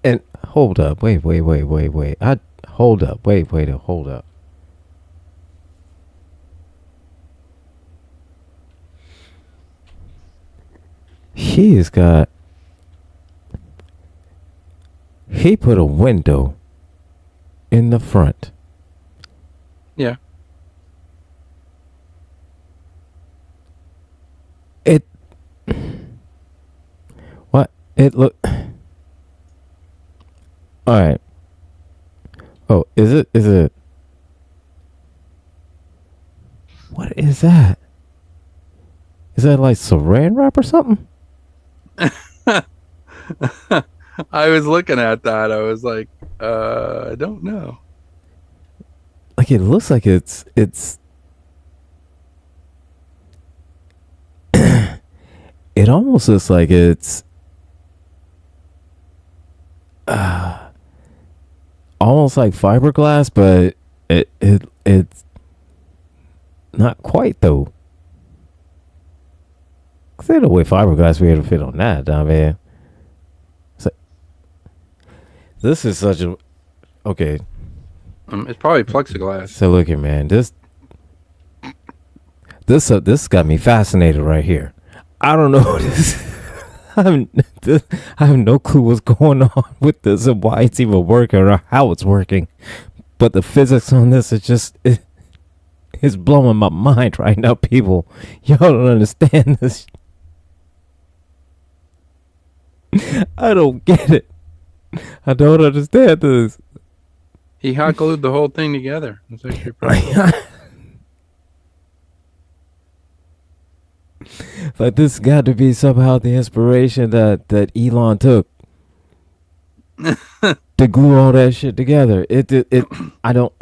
and hold up, wait. Hold up, hold up. He put a window in the front. Yeah. It what? It look. All right. Oh, is it? What is that? Is that like saran wrap or something? I was looking at that. I was like, I don't know. Like it looks like it's it almost looks like it's almost like fiberglass, but it's not quite though. Cause ain't no way fiberglass be able to fit on that, I mean. So, this is such a okay. It's probably plexiglass. So look here, man. This got me fascinated right here. I don't know this. I have no clue what's going on with this and why it's even working or how it's working. But the physics on this is just it's blowing my mind right now, people. Y'all don't understand this. I don't get it. I don't understand this. He hot glued the whole thing together. That's actually pretty cool. Like this got to be somehow the inspiration that Elon took to glue all that shit together. I don't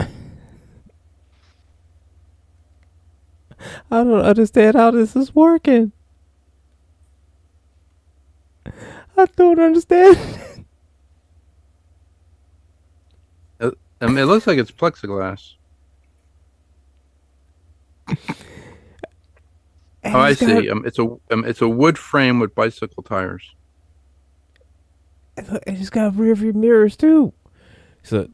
understand how this is working. I don't understand. It looks like it's plexiglass. And Oh, I he's got- see. It's a wood frame with bicycle tires. and he's got rear view mirrors too. So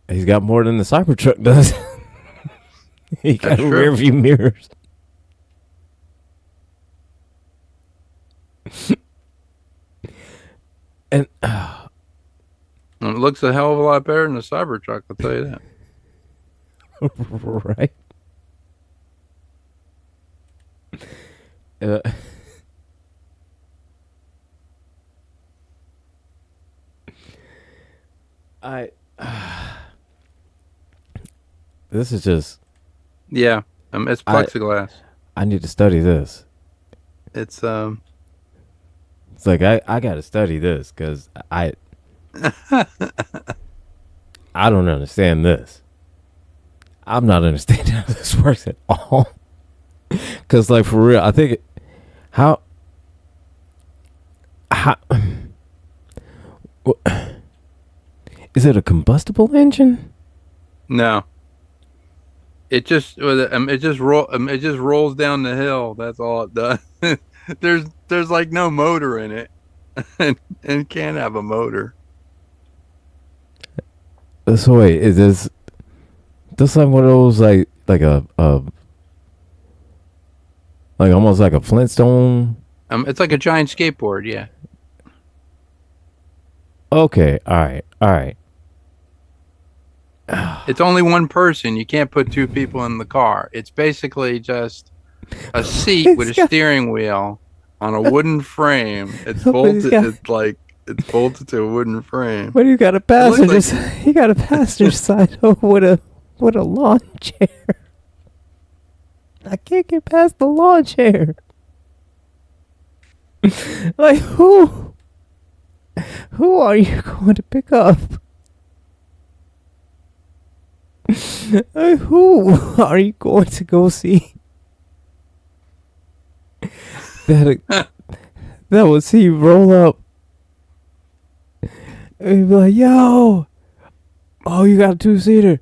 he's got more than the Cybertruck does. He got That's true. rear view mirrors. And And it looks a hell of a lot better than the Cybertruck, I'll tell you that. right. I this is just Yeah. It's plexiglass. I need to study this. It's It's like I got to study this because I don't understand this. I'm not understanding how this works at all. Because, like, for real, I think how is it a combustible engine? No. It just rolls down the hill. That's all it does. There's like no motor in it, and can't have a motor. So wait, is this like one of those like a like almost like a Flintstone? It's like a giant skateboard. Yeah. Okay, all right. It's only one person. You can't put two people in the car. It's basically just a seat with a steering wheel on a wooden frame. It's bolted. It's bolted to a wooden frame. What do you got a passenger? You got a passenger side with a lawn chair. I can't get past the lawn chair. Like who are you going to pick up? Who are you going to go see? That would see you roll up and you'd be like, yo, oh, you got a 2-seater.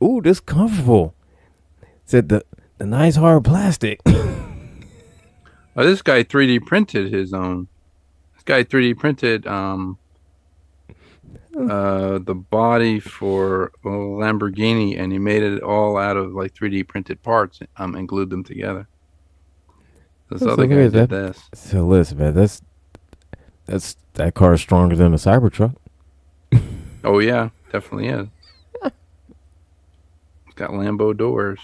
Ooh, this comfortable. Said the nice hard plastic. Oh, this guy 3D printed his own. This guy 3D printed the body for a Lamborghini, and he made it all out of like 3D printed parts and glued them together. This other guy did this. So listen, man, that car is stronger than a Cybertruck. Oh yeah, definitely is. It's got Lambo doors.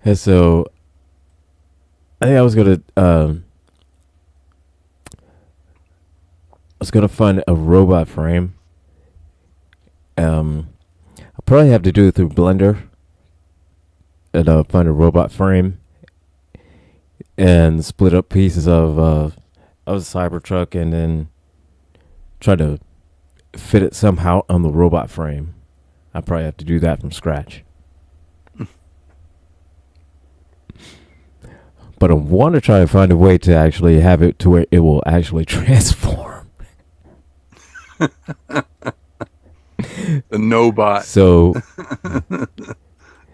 And so I think I was gonna find a robot frame. I'll probably have to do it through Blender and find a robot frame and split up pieces of the Cybertruck and then try to fit it somehow on the robot frame. I probably have to do that from scratch. But I want to try to find a way to actually have it to where it will actually transform. The Nobot. So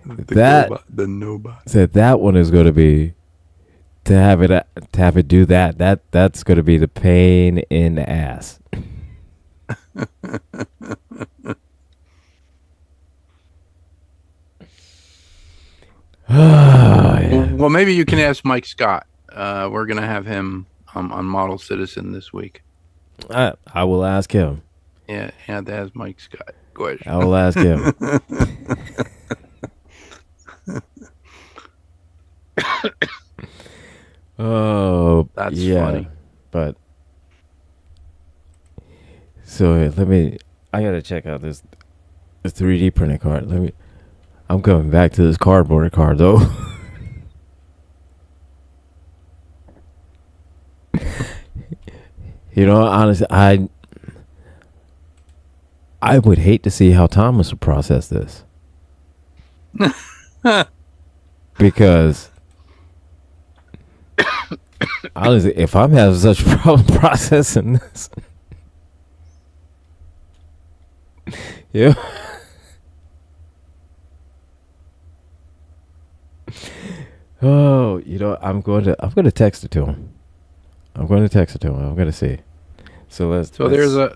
the Nobot. So that one is going to be to have it do that. That's going to be the pain in the ass. Well, maybe you can ask Mike Scott. We're gonna have him on Model Citizen this week. I will ask him. Yeah, that's Mike Scott. Go ahead. I will ask him. Oh, that's funny. But so I gotta check out this 3D printing card. I'm going back to this cardboard card though. You know, honestly, I would hate to see how Thomas would process this. Because honestly, if I'm having such a problem processing this, yeah. Oh, you know, I'm going to text it to him. I'm going to see. There's a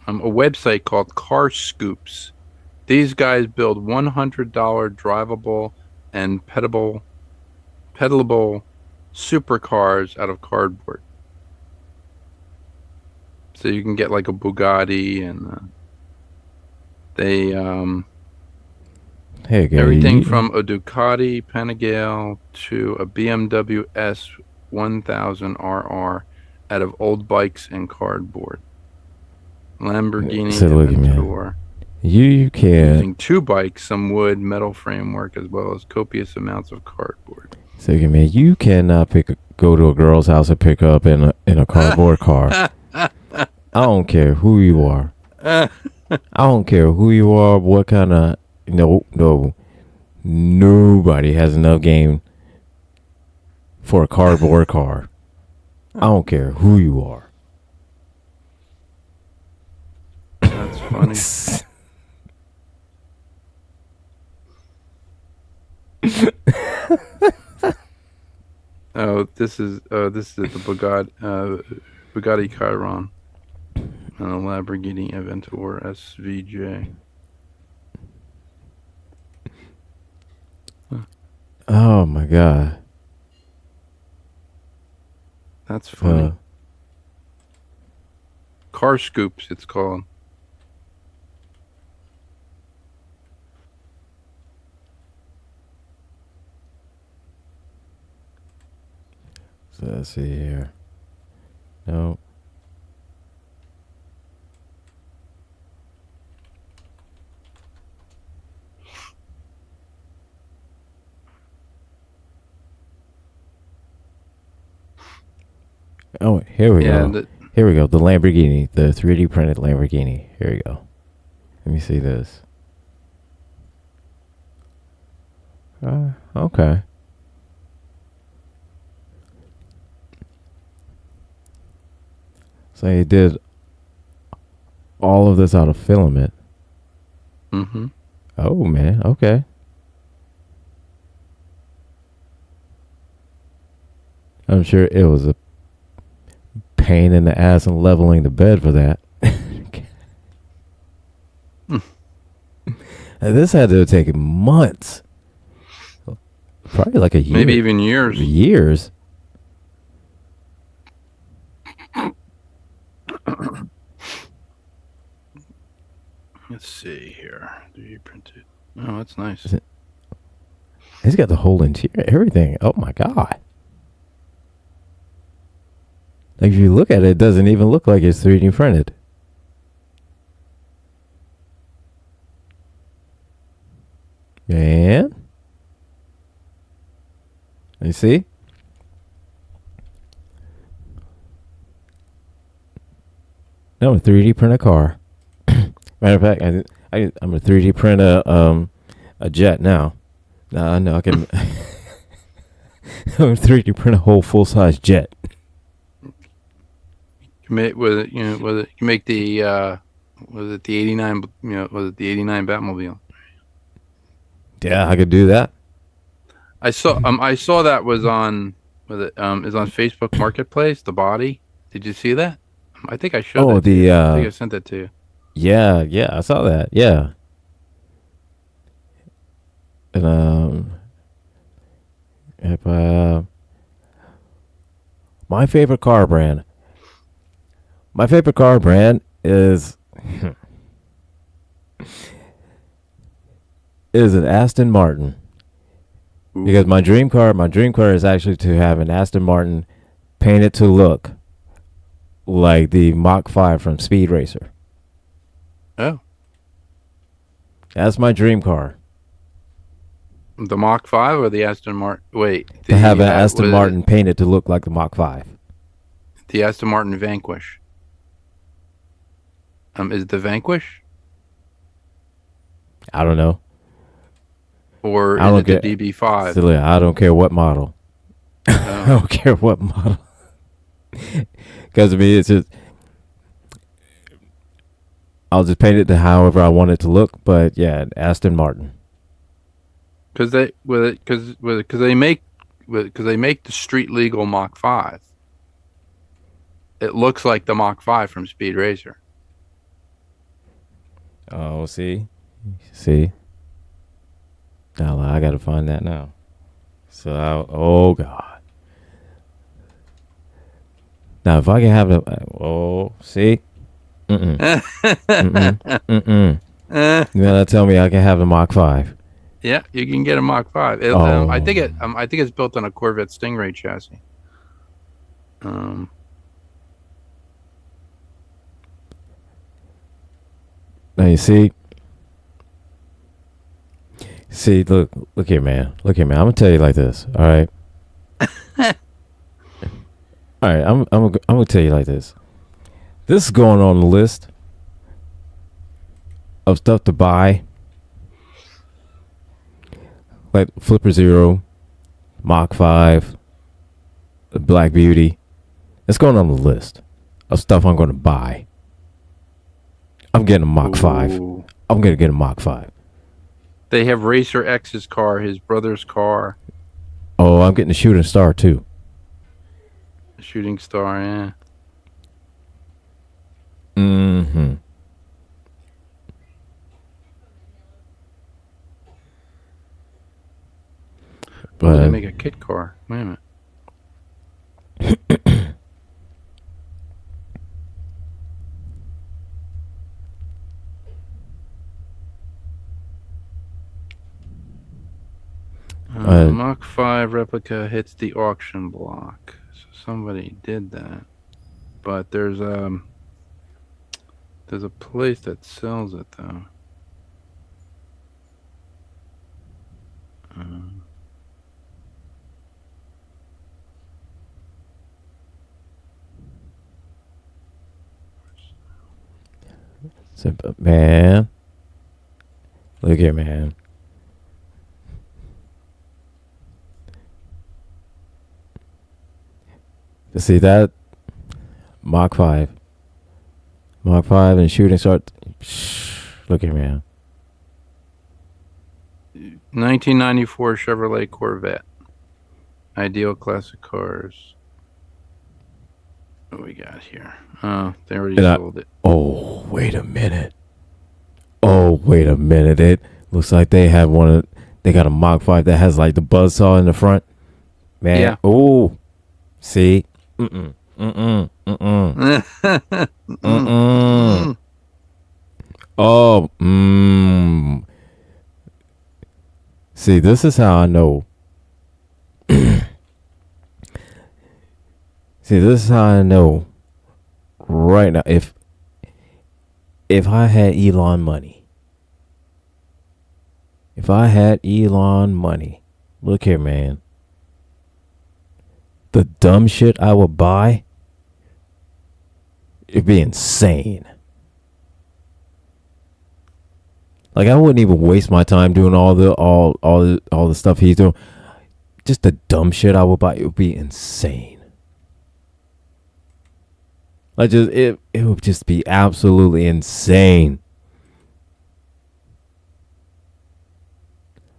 website called Car Scoops. These guys build $100 drivable and pedalable supercars out of cardboard. So you can get like a Bugatti, and they hey, Gary, everything from a Ducati Panigale to a BMW S1000 RR out of old bikes and cardboard. Lamborghini Aventador. You can using 2 bikes, some wood, metal framework, as well as copious amounts of cardboard. So you cannot go to a girl's house and pick up in a cardboard car. I don't care who you are. I don't care who you are, what kind of no. Nobody has enough game for a cardboard car. I don't care who you are. That's funny. Oh, this is the Bugatti Chiron, a Lamborghini Aventador SVJ. Oh my god. That's funny. Car Scoops, it's called. So let's see here. No. Oh, here we go. Here we go. The Lamborghini, the 3D printed Lamborghini. Here we go. Let me see this. Okay. So he did all of this out of filament. Mm-hmm. Oh man. Okay. I'm sure it was a pain in the ass and leveling the bed for that. This had to have taken months. Probably like a year. Maybe even years. Years. Let's see here. 3D printed. Oh, that's nice. He's got the whole interior, everything. Oh my god. Like if you look at it, it doesn't even look like it's 3D printed. Man. You see? No, I'm a 3D print a car. Matter of fact, I'm a 3D print a jet now. Now I know I can. I'm a 3D print a whole full size jet. You make you make the was it the 89? Was it the 89 Batmobile? Yeah, I could do that. I saw that was on is on Facebook Marketplace. The body. Did you see that? I think I showed. Oh, I think I sent that to you. Yeah, I saw that. Yeah. And if my favorite car brand. My favorite car brand is an Aston Martin. Ooh. Because my dream car is actually to have an Aston Martin painted to look like the Mach 5 from Speed Racer. Oh. That's my dream car. The Mach 5 or the Aston Martin? Wait. To have an Aston Martin painted to look like the Mach 5. The Aston Martin Vanquish. Is it the Vanquish? I don't know. Or is it the DB5? Silly, I don't care what model. I don't care what model. Because, I mean, it's just... I'll just paint it to however I want it to look. But, yeah, Aston Martin. Because they make the street legal Mach 5. It looks like the Mach 5 from Speed Racer. Oh, see. Now I gotta find that now. So, oh god. Now if I can have the, see. You gotta tell me I can have the Mach 5. Yeah, you can get a Mach 5. I think it's built on a Corvette Stingray chassis. Now you see, look here, man. I'm gonna tell you like this. All right. All right. I'm gonna tell you like this. This is going on the list. of stuff to buy, like Flipper Zero, Mach 5, Black Beauty. It's going on the list of stuff I'm going to buy. I'm getting a Mach 5. Ooh. I'm going to get a Mach 5. They have Racer X's car, his brother's car. Oh, I'm getting a Shooting Star too. Shooting Star, yeah. Mm-hmm. But they make a kit car. Wait a minute. Mach 5 replica hits the auction block. So somebody did that. But there's a place that sells it though. So, man, look here, man. To see that Mach 5 and Shooting Star. Look here, man. 1994 Chevrolet Corvette. Ideal classic cars. What do we got here? Oh, they already sold it. Oh, wait a minute. It looks like they have they got a Mach 5 that has like the buzzsaw in the front. Man. Yeah. Oh, see? Mm-mm. Oh, See, this is how I know. See, this is how I know right now. If I had Elon money, look here, man. The dumb shit I would buy, it'd be insane. Like, I wouldn't even waste my time doing all the stuff he's doing. Just the dumb shit I would buy, it would be insane. It would just be absolutely insane.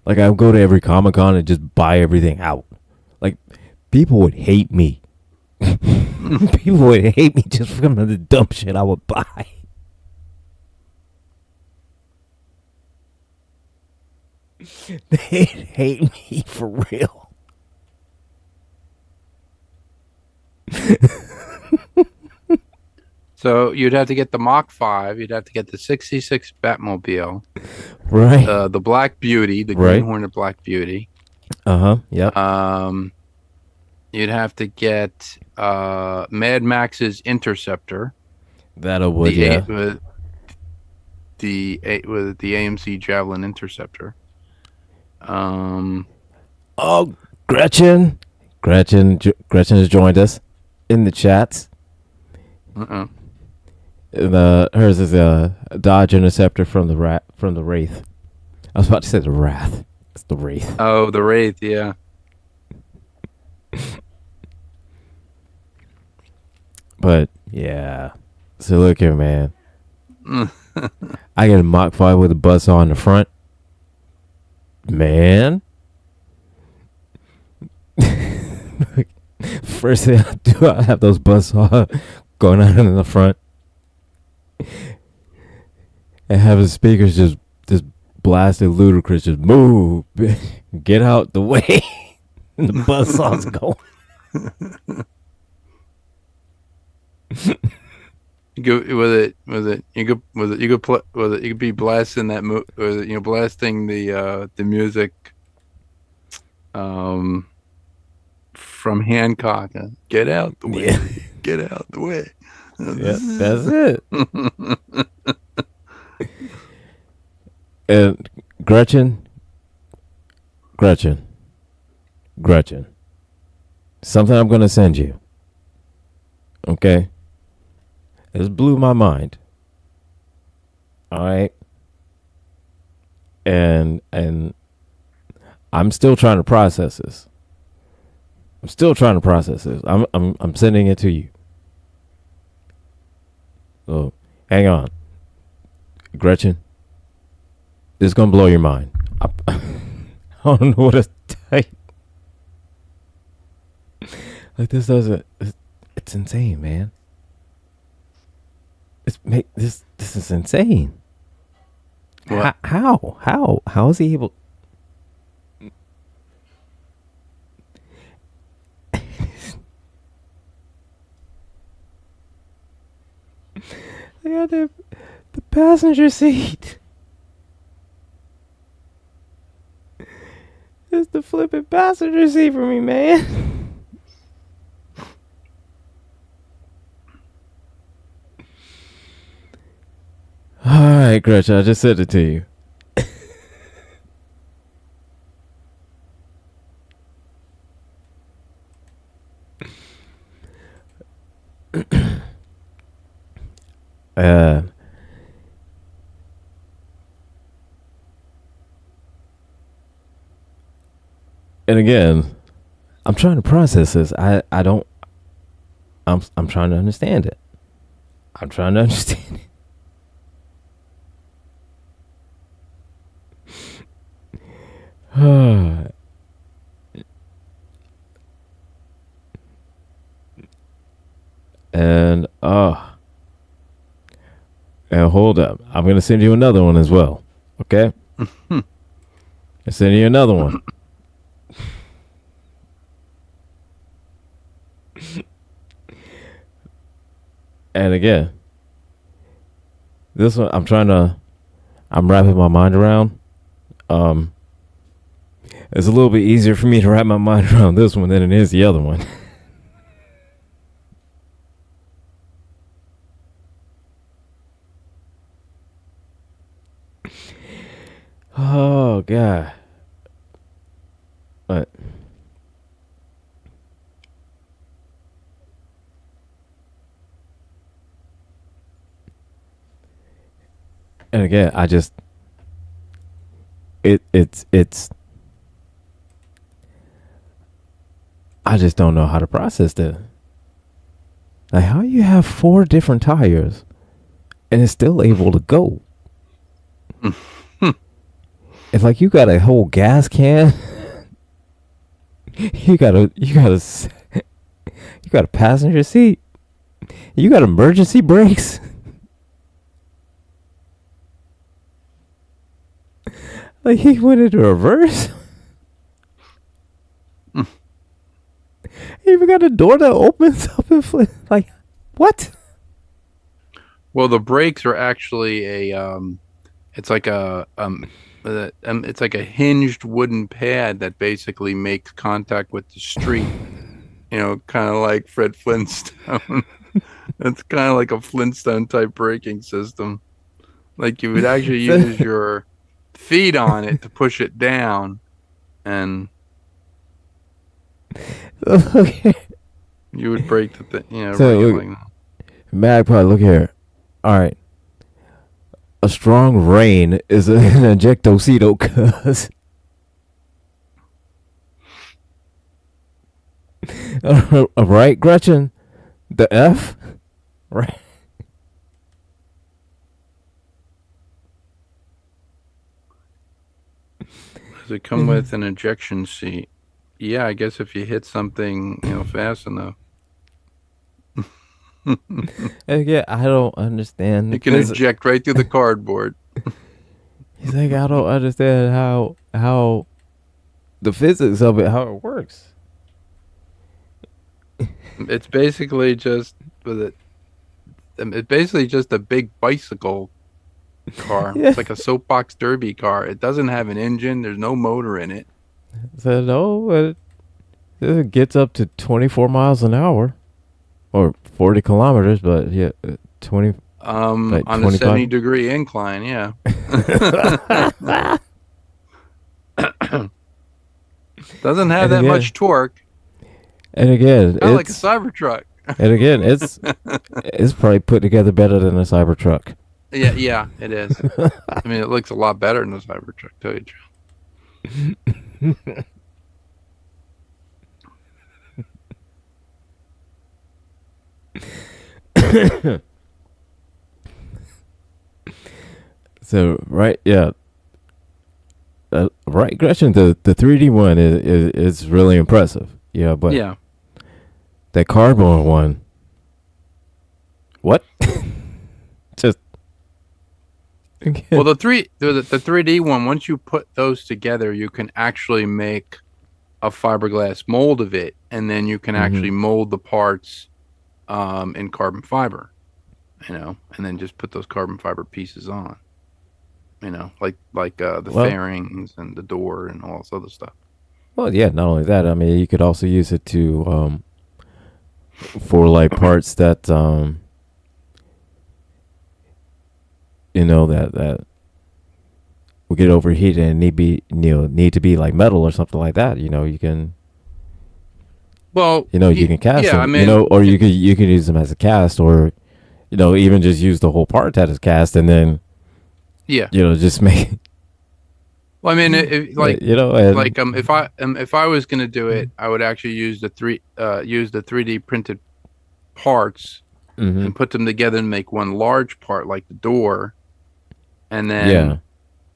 Like, I would go to every Comic-Con and just buy everything out. Like, people would hate me. People would hate me just from the dumb shit I would buy. They'd hate me for real. So you'd have to get the Mach 5. You'd have to get the 66 Batmobile. Right. The Black Beauty, the Green Hornet Black Beauty. Yep. You'd have to get Mad Max's Interceptor. With the AMC Javelin Interceptor. Oh, Gretchen has joined us in the chats. Hers is a Dodge Interceptor from the Wraith. I was about to say the Wrath. It's the Wraith. Oh, the Wraith, yeah. But yeah, so look here, man. I get a Mach 5 with a buzzsaw in the front. Man. First thing I do, I have those buzzsaw going out in the front. And have the speakers just blasted Ludacris, just move, get out the way. And the buzzsaw's going. You go you could be blasting that blasting the music from Hancock. Get out the way. Yeah. Get out the way. Yeah, that's it. And Gretchen, something I'm gonna send you. Okay? This blew my mind. All right? and I'm still trying to process this. I'm sending it to you. So hang on, Gretchen. This is gonna blow your mind. I don't know what to type. Like this doesn't. It's insane, man. This is insane. What? How is he able? I got the passenger seat. It's the flipping passenger seat for me, man. All right, Gretchen, I just sent it to you. And again, I'm trying to process this. I'm trying to understand it. I'm trying to understand it. And hold up. I'm gonna send you another one as well. Okay? I'll send you another one. And again, this one I'm wrapping my mind around. It's a little bit easier for me to wrap my mind around this one than it is the other one. Oh God. But and again, I just it's I just don't know how to process that. Like, how you have 4 different tires and it's still able to go? It's like you got a whole gas can. you got a passenger seat. You got emergency brakes. Like he went into reverse. He even got a door that opens up and like, what? Well, the brakes are actually it's like it's like a hinged wooden pad that basically makes contact with the street. You know, kind of like Fred Flintstone. It's kind of like a Flintstone type braking system. Like you would actually use your feet on it to push it down, and Okay. you would brake the thing. You know, So, like that. Magpie, look here. All right. A strong rain is an ejectocito, cuz. Right, Gretchen? The F? Right. Does it come with an ejection seat? Yeah, I guess if you hit something, fast enough. Yeah, I don't understand. You can eject right through the cardboard. He's like, I don't understand how the physics of it, how it works. It's basically just it's basically just a big bicycle car. Yeah. It's like a soapbox derby car. It doesn't have an engine. There's no motor in it. So no, it gets up to 24 miles an hour, or 40 kilometers. But yeah, 20. Like On 25? a 70-degree incline, yeah. Doesn't have that much torque. And again, Kind of like a Cybertruck. and again, it's probably put together better than a Cybertruck. Yeah, it is. I mean, it looks a lot better than the Cybertruck, tell you the truth. So right, yeah, right, Gretchen. The 3D one is really impressive. Yeah, but Yeah. that cardboard one, what? Just Well, the 3D one, once you put those together, you can actually make a fiberglass mold of it, and then you can hmm actually mold the parts in carbon fiber, and then just put those carbon fiber pieces on, like the well, fairings and the door and all this other stuff. well, yeah. Not only that, I mean, you could also use it to for like parts that that will get overheated and need to be like metal or something like that. You can Well, you can cast yeah, I them. mean, Or you could use them as a cast, or even just use the whole part that is cast, and then yeah. just make Well, I mean, and if I was gonna do it, I would actually use the 3D printed parts hmm and put them together and make one large part like the door, and yeah, then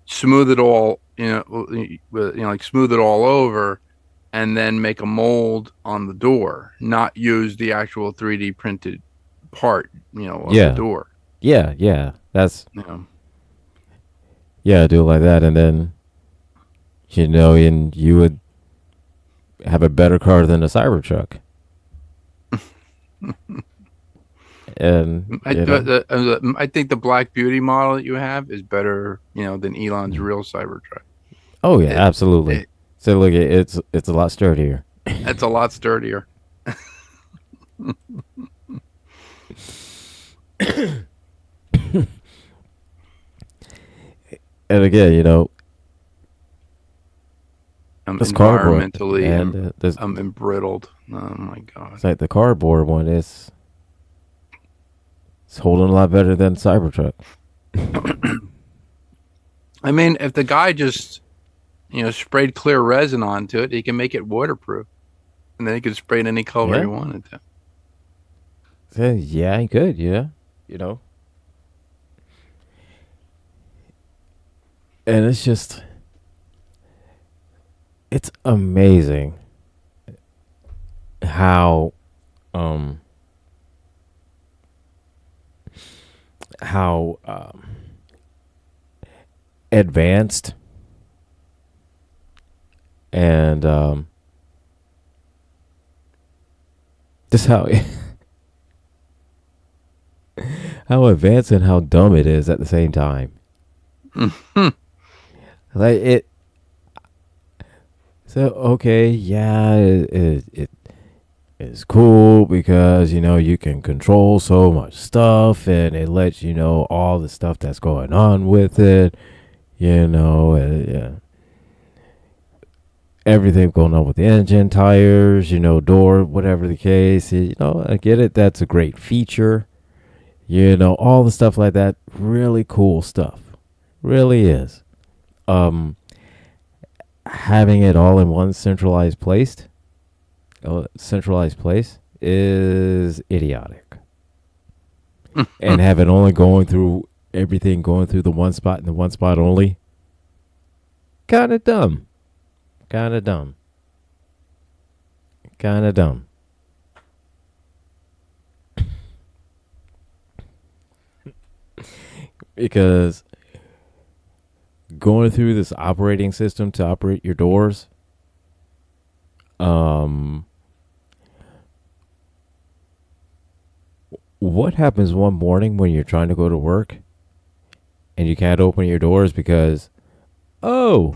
smooth it all, like smooth it all over, and then make a mold on the door, not use the actual 3D printed part, of the yeah, door. yeah. That's You know, yeah, do it like that, and then and you would have a better car than a Cybertruck, and I think the Black Beauty model that you have is better, than Elon's real Cybertruck. oh yeah, It, absolutely. it So look, it's a lot sturdier. it's a lot sturdier. And again, this cardboard Environmentally, and this embrittled. Oh my god. it's like the cardboard one is it's holding a lot better than Cybertruck. I mean, if the guy just sprayed clear resin onto it, he can make it waterproof, and then he could spray it any color Yeah, he wanted to. so, yeah, he could. Yeah, and it's amazing how um how advanced and just how how advanced and how dumb it is at the same time. Like it. So okay, yeah, it is cool because you can control so much stuff, and it lets you know all the stuff that's going on with it. Yeah, everything going on with the engine, tires, door, whatever the case. I get it. That's a great feature. All the stuff like that. Really cool stuff. Really is. Having it all in one centralized place is idiotic. And have it only everything going through the one spot and the one spot only. Kind of dumb. Kind of dumb. Kind of dumb. Because going through this operating system to operate your doors, what happens one morning when you're trying to go to work and you can't open your doors because, oh,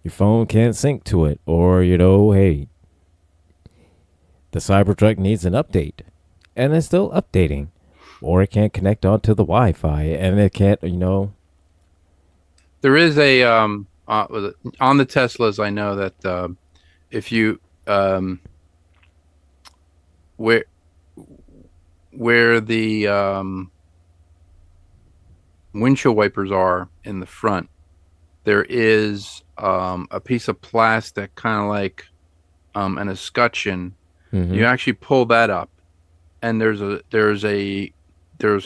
your phone can't sync to it, or hey, the Cybertruck needs an update, and it's still updating, or it can't connect onto the Wi-Fi, and it can't, There is a on the Teslas. I know that if you where where the windshield wipers are in the front, there is a piece of plastic, kind of like an escutcheon. Mm-hmm. You actually pull that up, and there's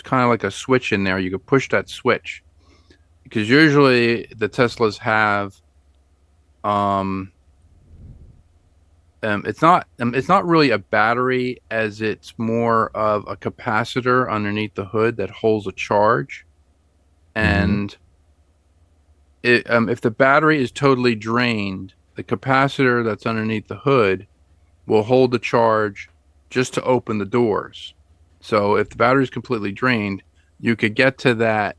kind of like a switch in there. You could push that switch because usually the Teslas have um, it's not really a battery as it's more of a capacitor underneath the hood that holds a charge. Mm-hmm. And if the battery is totally drained, the capacitor that's underneath the hood will hold the charge just to open the doors. So if the battery is completely drained, you could get to that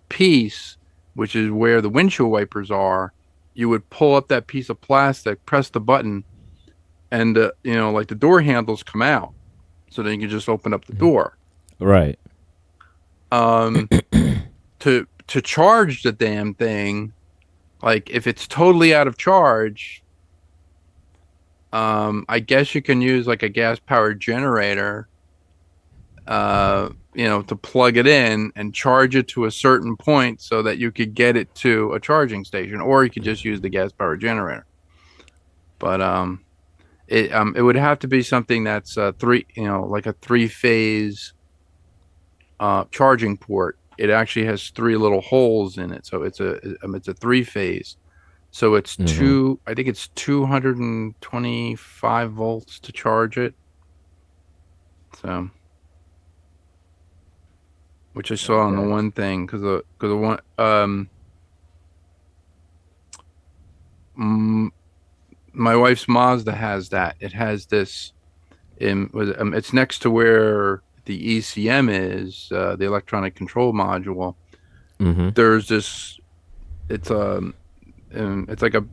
piece, which is where the windshield wipers are. You would pull up that piece of plastic, press the button, and like the door handles come out, so then you can just open up the door. Right. Um, to charge the damn thing, like if it's totally out of charge, I guess you can use like a gas powered generator, to plug it in and charge it to a certain point so that you could get it to a charging station, or you could just use the gas powered generator. But it would have to be something that's like a three-phase charging port. It actually has three little holes in it, so it's a three-phase. So it's Mm-hmm. I think it's 225 volts to charge it. So, which I saw on the Okay. one thing because the one mm, my wife's Mazda has that. It has this it's next to where the ECM is, the electronic control module. Mm-hmm. There's this. It's it's like a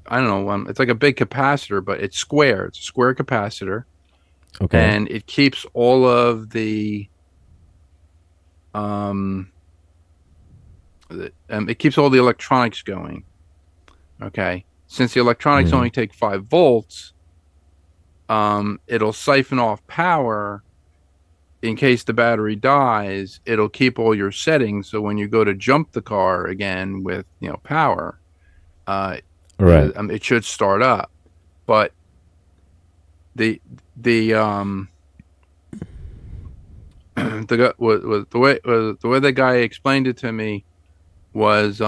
I don't know. It's like a big capacitor, but it's square. It's a square capacitor, Okay. and it keeps all of um, it keeps all the electronics going. Okay, since the electronics Mm-hmm. only take 5 volts, it'll siphon off power in case the battery dies. It'll keep all your settings, so when you go to jump the car again with power, uh, Right. it should start up. But the the the way the guy explained it to me was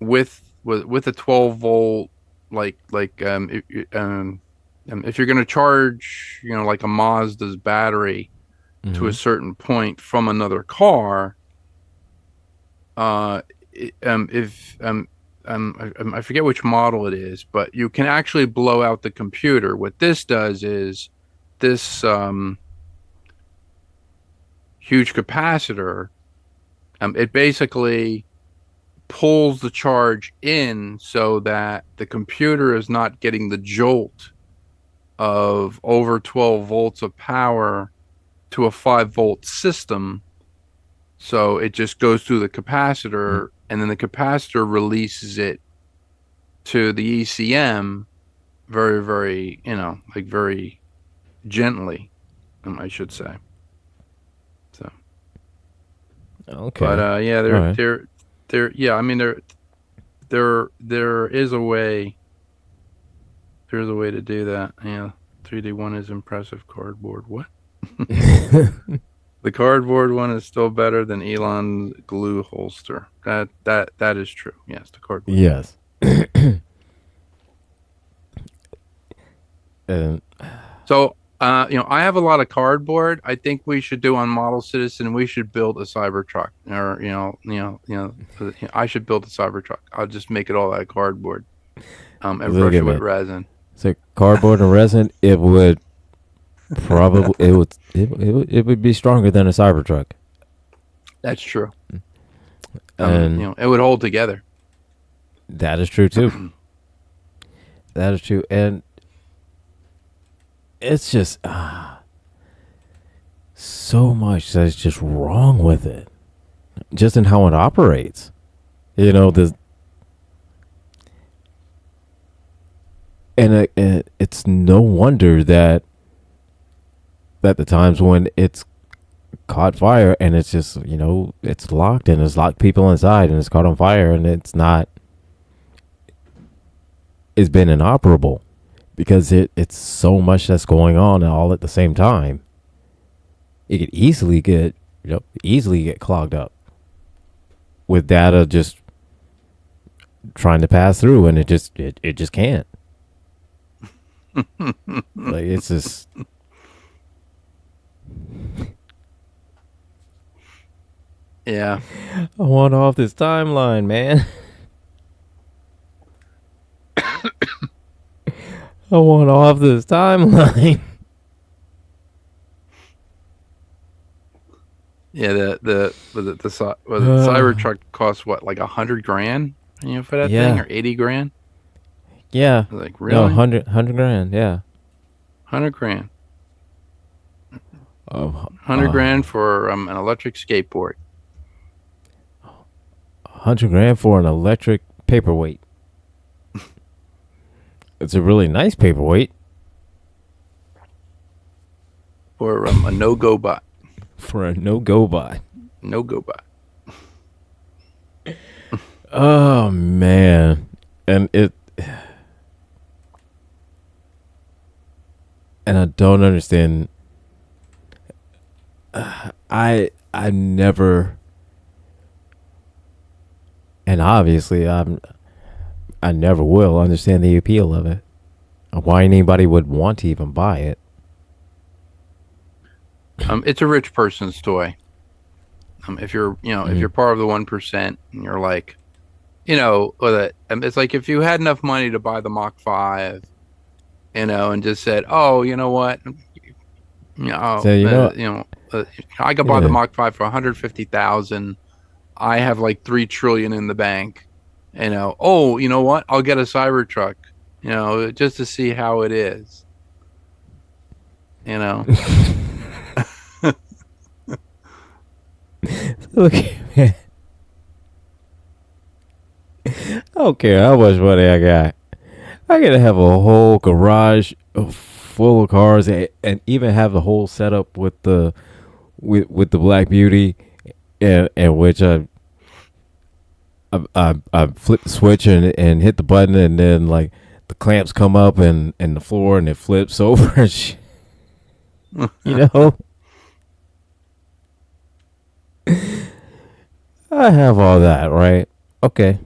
with a 12 volt, like if you're going to charge like a Mazda's battery to a Mm-hmm. certain point from another car, uh if I forget which model it is, but you can actually blow out the computer. What this does is this huge capacitor, it basically pulls the charge in so that the computer is not getting the jolt of over 12 volts of power to a 5 volt system. So it just goes through the capacitor, and then the capacitor releases it to the ECM very, very, like very gently, I should say. So, but Okay. yeah, All right. yeah. I mean, there is a way. There's a way to do that. Yeah, 3D one is impressive. Cardboard, what? The cardboard one is still better than Elon's glue holster. That is true. Yes, the cardboard. Yes. And So, I have a lot of cardboard. I think we should do on Model Citizen. We should build a Cybertruck, or I should build a Cybertruck. I'll just make it all out of cardboard, and look brush at it with me. resin. So cardboard and resin, it would probably it would be stronger than a Cybertruck. That's true. And It would hold together. that is true too. That is true. And it's just so much that's just wrong with it. Just in how it operates. The and it's no wonder that that the times when it's caught fire and it's just, it's locked and it's locked people inside and it's caught on fire and it's been inoperable because it's so much that's going on all at the same time. It could easily get clogged up with data just trying to pass through, and it just can't. Like, it's just yeah. I want off this timeline, man. I want off this timeline. Yeah, the Cybertruck costs what, like $100,000, for that thing, or 80 grand? Yeah. Like, really? No, 100 grand, yeah. 100 grand. $100 for an electric skateboard. 100 grand for an electric paperweight. It's a really nice paperweight. For a no-go bot. For a no-go bot. No-go bot. Oh, man. And I don't understand. I never, and obviously I never will understand the appeal of it. Why anybody would want to even buy it. It's a rich person's toy. If you're, if you're part of the 1%, and you're like, it's like if you had enough money to buy the Mach 5, and just said, oh, you know what, I could buy the Mach 5 for 150,000. I have like 3 trillion in the bank. Oh, you know what? I'll get a Cybertruck, just to see how it is. Look, man. I don't care how much money I got. I gotta have a whole garage full of cars and even have the whole setup with the Black Beauty, and which I flip the switch and hit the button, and then like the clamps come up and the floor and it flips over and shit. I have all that, right? Okay.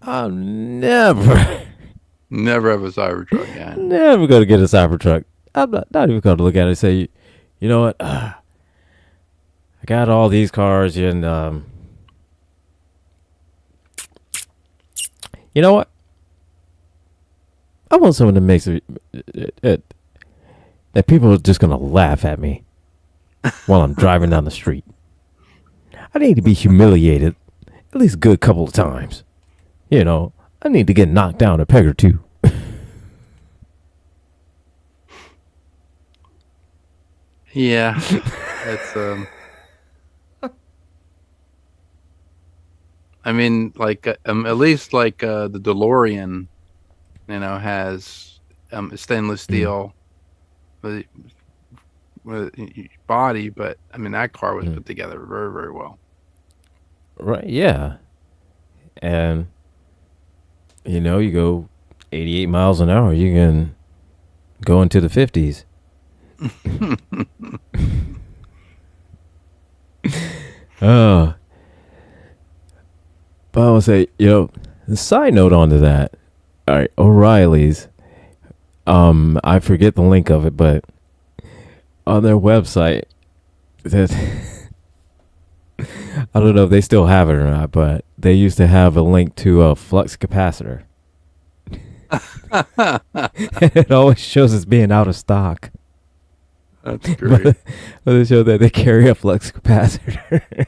I'll never have a Cybertruck again. Never going to get a Cybertruck. I'm not even going to look at it and say, you know what? I got all these cars, and you know what? I want something that makes it that people are just going to laugh at me while I'm driving down the street. I need to be humiliated at least a good couple of times. I need to get knocked down a peg or two. Yeah, it's I mean, like at least like the DeLorean, has stainless steel with body, but I mean that car was put together very, very well. Right? Yeah, and you go 88 miles an hour, you can go into the 50s. Oh, but I would say, the side note onto that. All right, O'Reilly's. I forget the link of it, but on their website, that I don't know if they still have it or not, but they used to have a link to a flux capacitor. It always shows it's being out of stock. That's great. But they show that they carry a flux capacitor.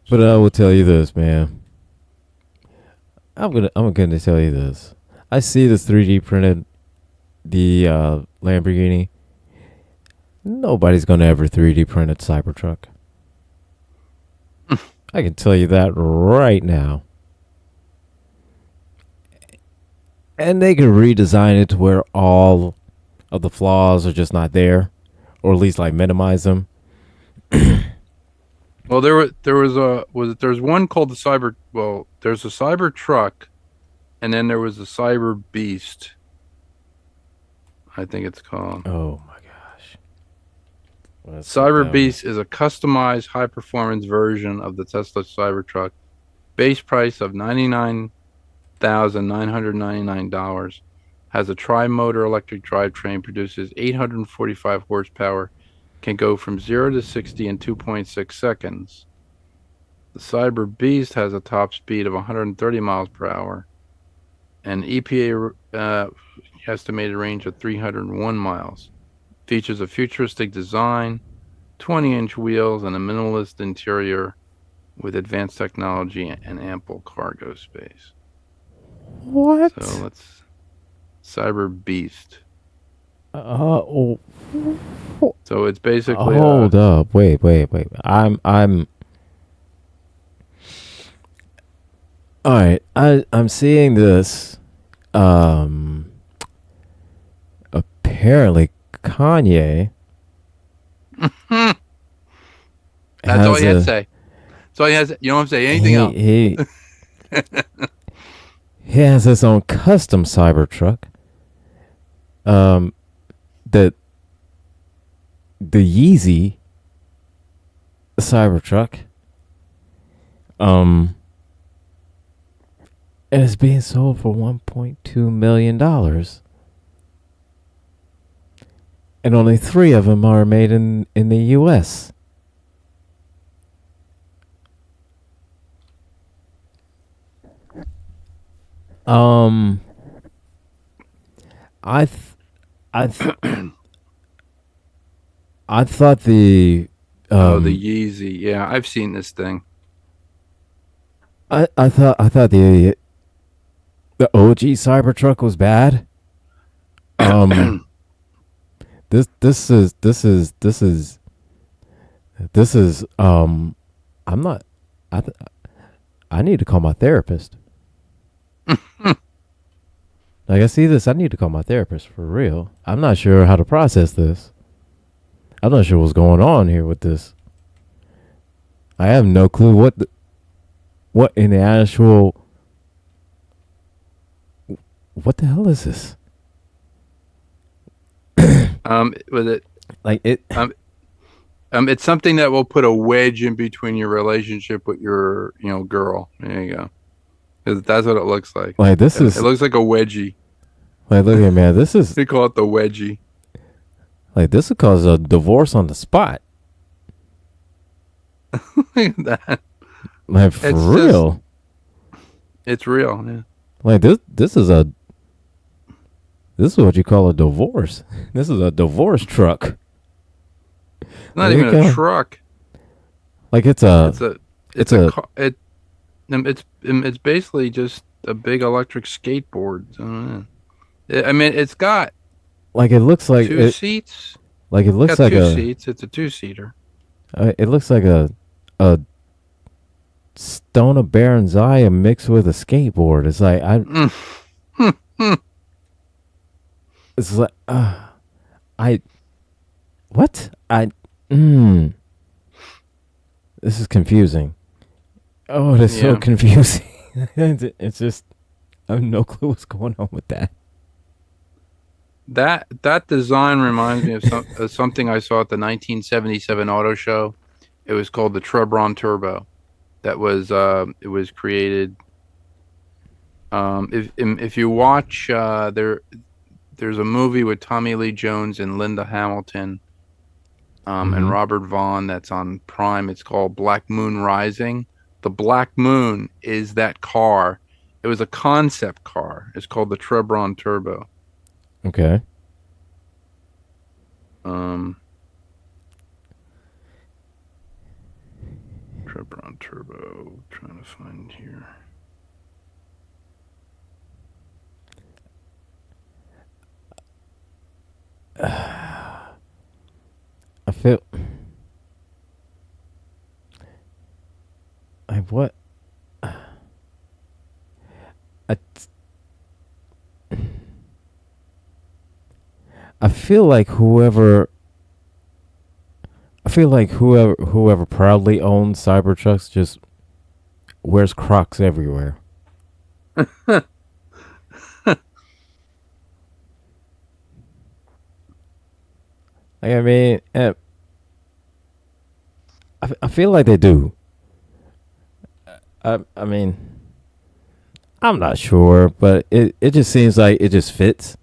But I will tell you this, man. I'm gonna tell you this. I see this 3D printed the Lamborghini. Nobody's going to ever 3D print a Cybertruck. I can tell you that right now. And they can redesign it to where all of the flaws are just not there, or at least like minimize them. Well, there's one called the Cyber. Well, there's a Cyber Truck, and then there was a Cyber Beast. I think it's called. Oh my gosh. Cyber Beast is a customized high-performance version of the Tesla Cybertruck. Base price of $99,999. Has a tri-motor electric drivetrain, produces 845 horsepower, can go from 0 to 60 in 2.6 seconds. The Cyber Beast has a top speed of 130 miles per hour, and EPA estimated range of 301 miles. Features a futuristic design, 20-inch wheels, and a minimalist interior with advanced technology and ample cargo space. What? So let's Cyber Beast. Oh. So it's basically Hold up. Wait. I'm all right. I'm seeing this. Apparently Kanye. That's all he had to say. So he has. You don't have to say anything else. He has his own custom Cybertruck. The Yeezy Cybertruck. And it's being sold for $1.2 million. And only 3 of them are made in the U.S. I thought the the Yeezy. Yeah, I've seen this thing. I thought the OG Cybertruck was bad. This is I'm not I need to call my therapist. Like, I see this, I need to call my therapist for real. I'm not sure how to process this. I'm not sure what's going on here with this. I have no clue what in the actual. What the hell is this? Was it like it? It's something that will put a wedge in between your relationship with your, girl. There you go. That's what it looks like. Like this is. It looks like a wedgie. Like, look at man, this is. They call it the wedgie. Like, this would cause a divorce on the spot. Look at that. Like, for real. It's real, yeah. Like, this is what you call a divorce. This is a divorce truck. It's not even a truck. Like, it's basically just a big electric skateboard. I mean, it's got like, it looks like two seats. Like, it looks like two seats. It's a 2-seater. It looks like a Stone of Baron Zaya mixed with a skateboard. It's like it's like this is confusing. Oh, it is so confusing. It's just I have no clue what's going on with that. That design reminds me of something I saw at the 1977 auto show. It was called the Trebron Turbo. That was it was created. If you watch there's a movie with Tommy Lee Jones and Linda Hamilton, and Robert Vaughn that's on Prime. It's called Black Moon Rising. The Black Moon is that car. It was a concept car. It's called the Trebron Turbo. Okay. Trebron Turbo. Trying to find here. I feel like what I I feel like whoever proudly owns Cybertrucks just wears Crocs everywhere. Like, I mean, I feel like they do. I mean, I'm not sure, but it just seems like it just fits.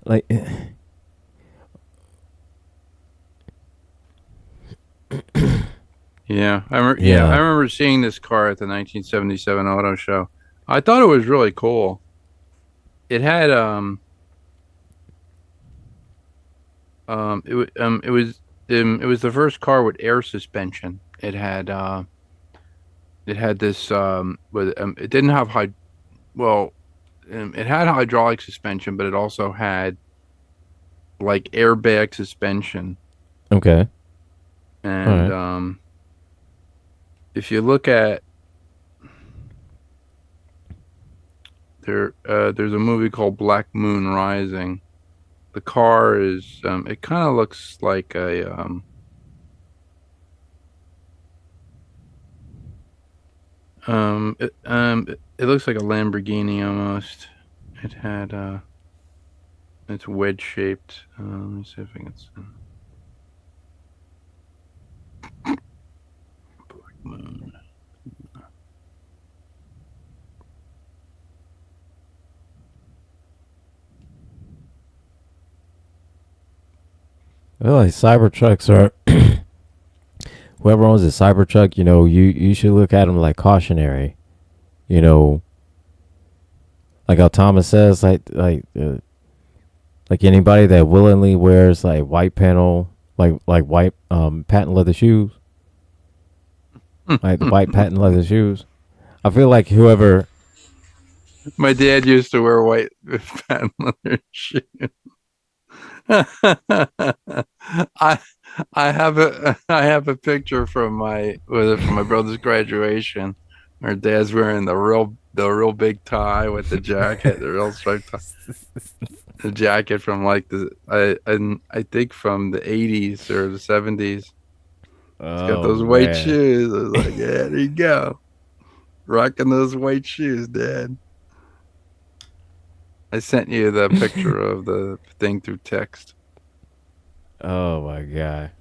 Like, Yeah, I remember. Yeah, I yeah, remember seeing this car at the 1977 auto show. I thought it was really cool. It had it was the first car with air suspension. It had this with it didn't have well it had hydraulic suspension, but it also had like airbag suspension. okay, all And right. if you look at there's a movie called Black Moon Rising. The car is it kind of looks like a it looks like a Lamborghini almost. It had it's wedge shaped. Let me see if I can see. Black Moon. I feel like Cybertrucks are whoever owns a Cybertruck. You should look at them like cautionary. You know, like how Thomas says, like anybody that willingly wears like white panel, like white patent leather shoes, like the white patent leather shoes. I feel like whoever, My dad used to wear white patent leather shoes. I I have a picture from my brother's graduation. Our dad's wearing the real big tie with the jacket, the real striped tie, the jacket from like I think from the 80s or the 70s. He's got oh those white man, shoes. I was like, yeah, there you go, rocking those white shoes, Dad. I sent you the picture of the thing through text. oh my god,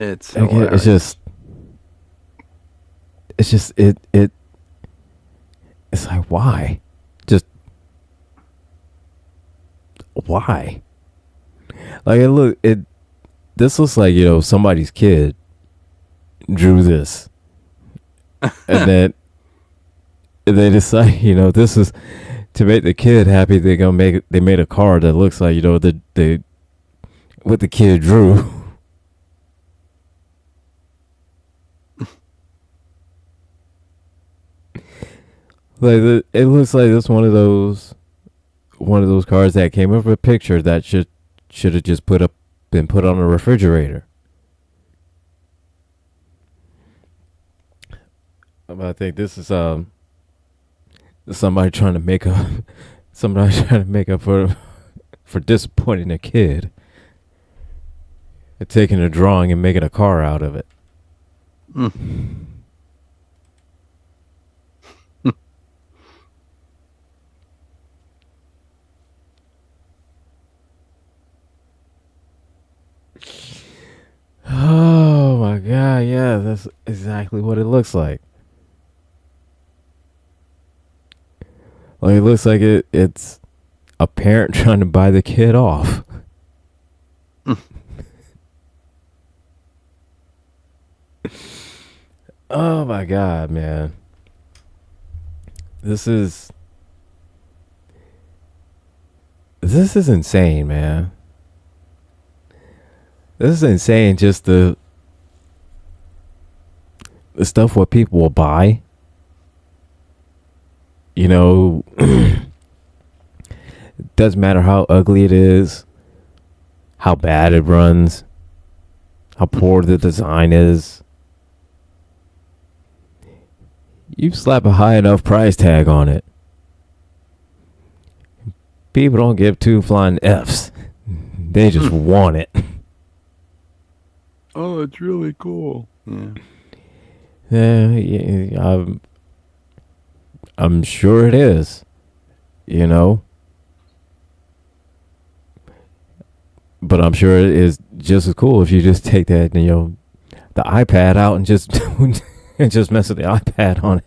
It's like it's hilarious. just, it's like why, just why? Like this looks like somebody's kid drew this, and then they decide this is to make the kid happy. They made a card that looks like the what the kid drew. It looks like it's one of those cards that came with a picture that should have just been put on a refrigerator. I think this is somebody trying to make up somebody trying to make up for disappointing a kid and taking a drawing and making a car out of it. Mm. Oh my god, yeah, that's exactly what it looks like. Like it looks like it's a parent trying to buy the kid off. Oh my god, man. This is this is insane, man. This is insane just the stuff what people will buy, you know, doesn't matter how ugly it is, how bad it runs, how poor the design is. You slap a high enough price tag on it, people don't give two flying F's. They just want it. Oh, it's really cool. Yeah. Yeah, I'm sure it is. You know, but I'm sure it is just as cool if you just take that, you know, the iPad out and just and just mess with the iPad on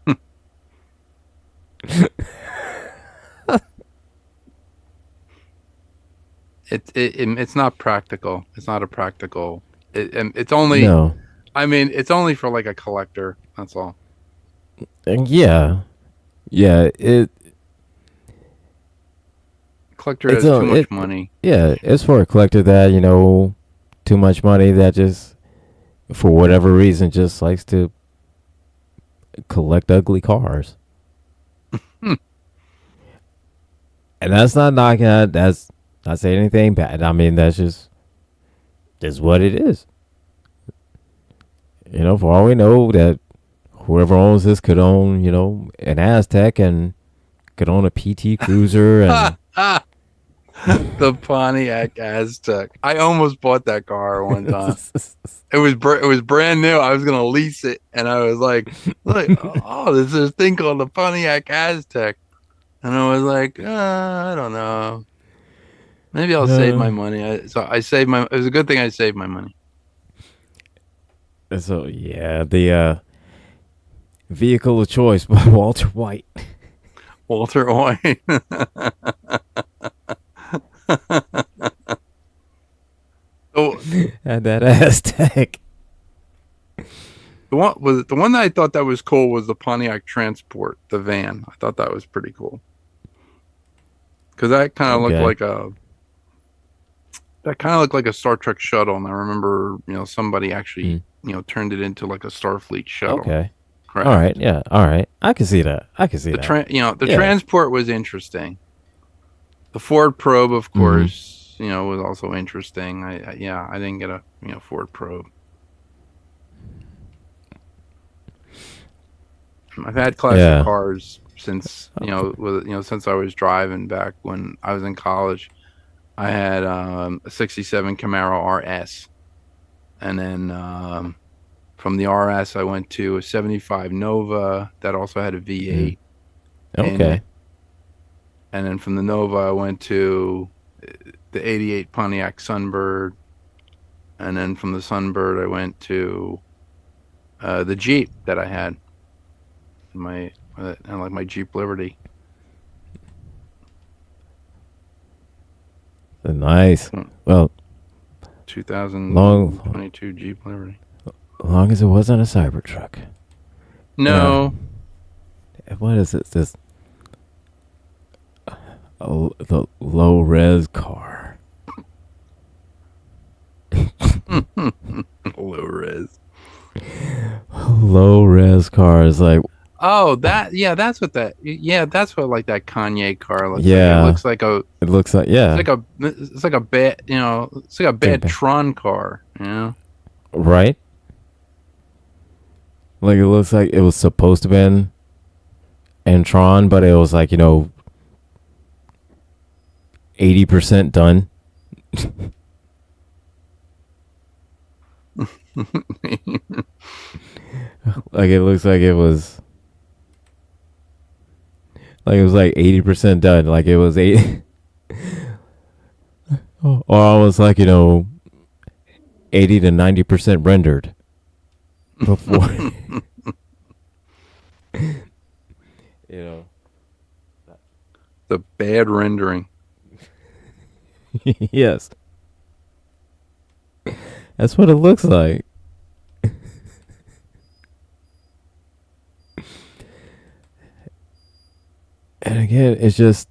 it. It's not practical. It's not a practical. It's only. No. I mean, it's only for like a collector. That's all. Yeah. Yeah. Collector has too much money. Yeah, it's for a collector that, you know, too much money that just, for whatever reason, just likes to collect ugly cars. And that's not knocking at, that's not saying anything bad. I mean, that's what it is. You know, for all we know, that whoever owns this could own, you know, an Aztec and could own a PT Cruiser and the Pontiac Aztec. I almost bought that car one time. It was brand new. I was gonna lease it, and I was like, oh, there's this thing called the Pontiac Aztec, and I was like, I don't know. Maybe I'll save my money. So I saved my. It was a good thing I saved my money. So yeah, the vehicle of choice by Walter White. Walter White. And that Aztec. The one that I thought that was cool was the Pontiac Transport, the van. I thought that was pretty cool because that kind of looked like a Star Trek shuttle, and I remember, you know, somebody actually you know, turned it into like a Starfleet shuttle. Okay. Correct. All right. Yeah. All right. I can see that. The transport was interesting. The Ford Probe, of course, you know, was also interesting. I didn't get a, you know, Ford Probe. I've had classic cars since, you know, since I was driving back when I was in college. I had a 67 Camaro RS. And then from the RS, I went to a 75 Nova that also had a V8. Okay. And then from the Nova, I went to the 88 Pontiac Sunbird. And then from the Sunbird, I went to the Jeep that I had. My Jeep Liberty. Nice. Well, 2022 Jeep Liberty. Long as it wasn't a Cybertruck. No. What is it? This the low res car. Low res. Low res car is like. Oh, that's what like that Kanye car looks like. Yeah. It looks like a bad, you know, it's like a bad Tron car, you know? Right? Like, it looks like it was supposed to be in Tron, but it was like, you know, 80% done. Like, it looks like it was like 80% done. Like, it was 8 or almost like, you know, 80 to 90% rendered before. You know, the bad rendering. Yes, that's what it looks like. And again, it's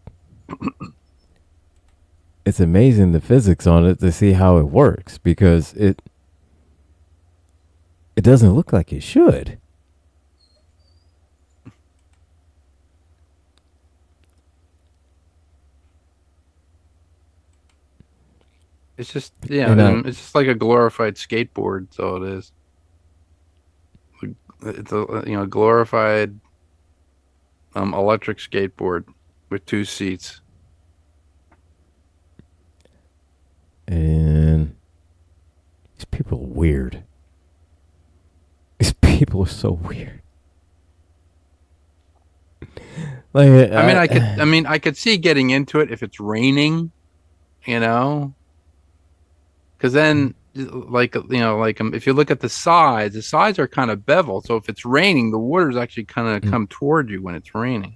amazing the physics on it to see how it works, because It doesn't look like it should. It's just And it's just like a glorified skateboard. So it is. It's a glorified electric skateboard with 2 seats. and these people are weird. These people are so weird. Like, I could see getting into it if it's raining, because then if you look at the sides are kind of beveled. So if it's raining, the water's actually kind of come toward you when it's raining.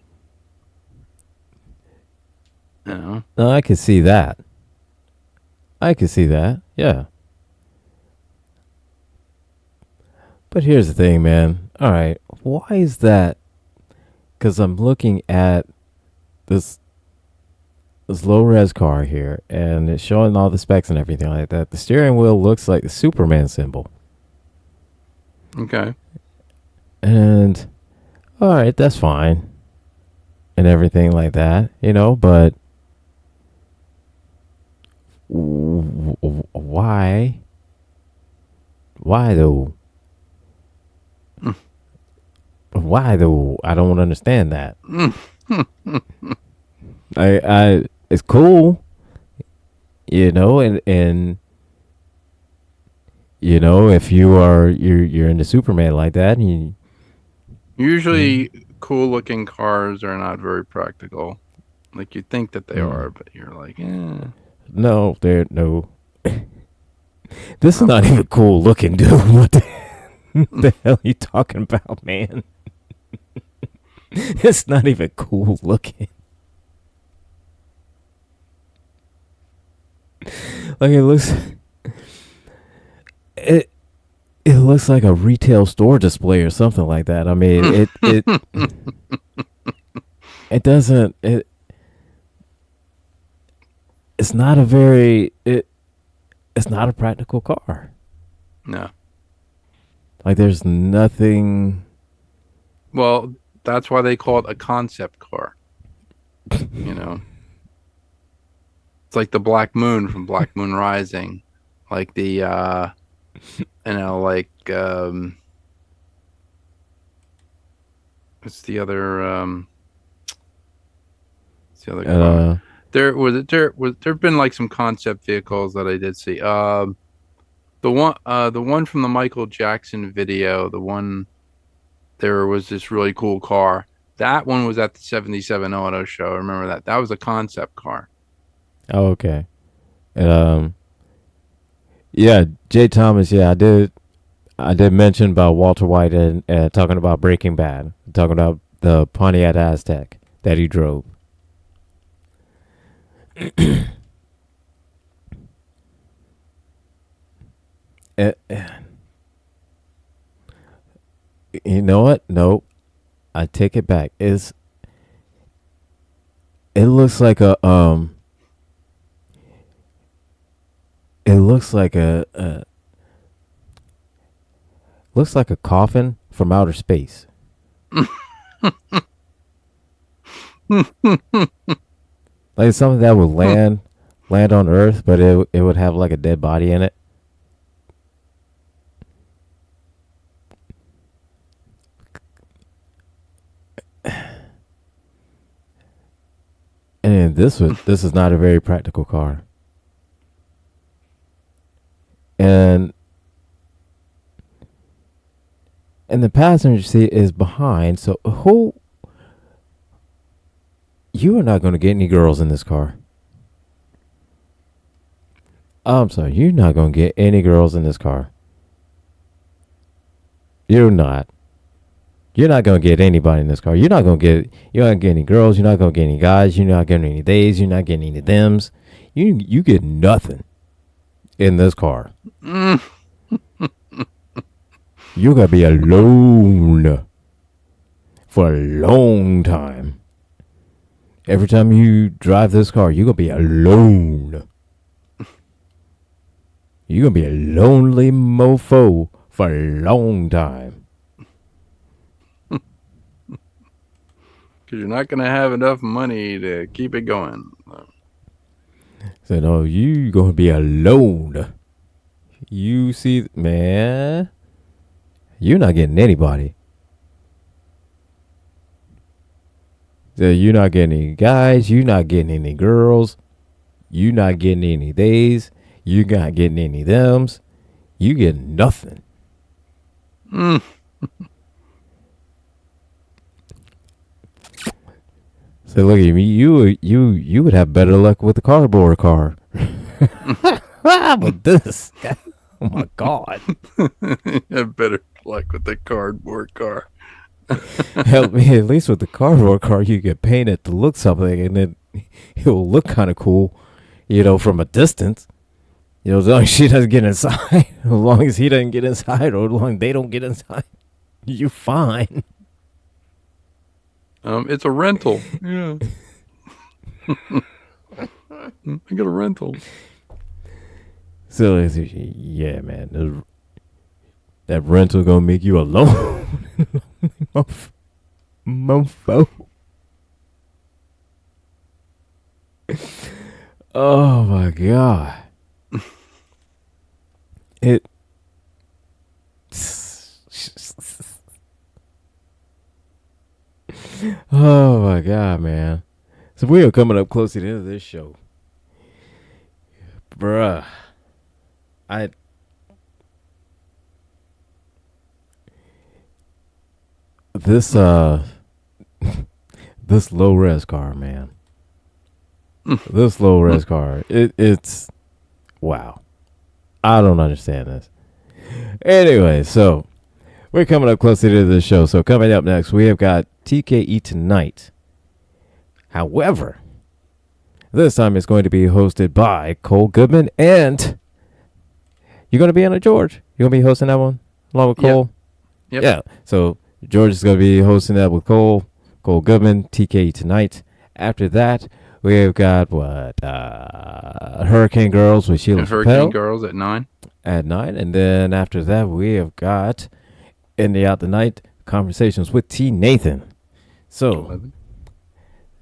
No, I can see that. Yeah. But here's the thing, man. All right, why is that? Because I'm looking at this low res car here, and it's showing all the specs and everything like that. The steering wheel looks like the Superman symbol. Okay. And all right, that's fine, and everything like that, But why? Why though? Why though? I don't understand that. I it's cool, and if you're into Superman like that, and usually cool looking cars are not very practical. Like you think that they are, but you're like, no, they're no. This is not even cool looking, dude. What the hell are you talking about, man? It's not even cool looking. Like it looks like a retail store display or something like that. I mean, it doesn't it's not a very it's not a practical car. No. Like there's nothing. Well, that's why they call it a concept car. It's like the Black Moon from Black Moon Rising, like the it's the other car. There've been like some concept vehicles that I did see. The one from the Michael Jackson video, there was this really cool car. That one was at the 77 Auto Show. I remember that. That was a concept car. Oh, okay. Yeah, Jay Thomas. Yeah, I did mention about Walter White and talking about Breaking Bad, talking about the Pontiac Aztec that he drove. You know what? Nope. I take it back. It looks like a it looks like looks like a coffin from outer space. Like something that would land on Earth, but it would have like a dead body in it. And this is not a very practical car. And the passenger seat is behind, so you are not going to get any girls in this car. I'm sorry, you're not going to get any girls in this car. You're not. You're not going to get anybody in this car. You're not going to get any girls. You're not going to get any guys. You're not getting any theys. You're not getting any thems. You get nothing in this car. You're going to be alone for a long time. Every time you drive this car, you're going to be alone. You're going to be a lonely mofo for a long time. Because you're not going to have enough money to keep it going. Said, "Oh, you gonna be alone. You see, man, you're not getting anybody. So you're not getting any guys. You're not getting any girls. You're not getting any theys. You're not getting any thems. You get nothing." Mm. So look at me. You would have better luck with the cardboard car. But this, oh my god! You have better luck with the cardboard car. Help me at least with the cardboard car. You get painted to look something, and then it will look kind of cool, from a distance. As long as she doesn't get inside, as long as he doesn't get inside, or as long as they don't get inside, you fine. It's a rental. Yeah. I got a rental. So yeah, man, that rental gonna make you alone, mofo. Oh my god. It. Oh my god, man. So we are coming up close to the end of this show. Bruh. This this low res car, man. This low res car. It's wow. I don't understand this. Anyway, so we're coming up close to the end of the show. So coming up next, we have got TKE Tonight. However, this time it's going to be hosted by Cole Goodman, and you're going to be on it, George. You're going to be hosting that one along with Cole? Yep. Yeah. So George is going to be hosting that with Cole Goodman, TKE Tonight. After that, we have got Hurricane Girls with Sheila Hurricane Chappelle Girls at 9. At 9. And then after that, we have got In the Out the Night Conversations with T. Nathan. So 11.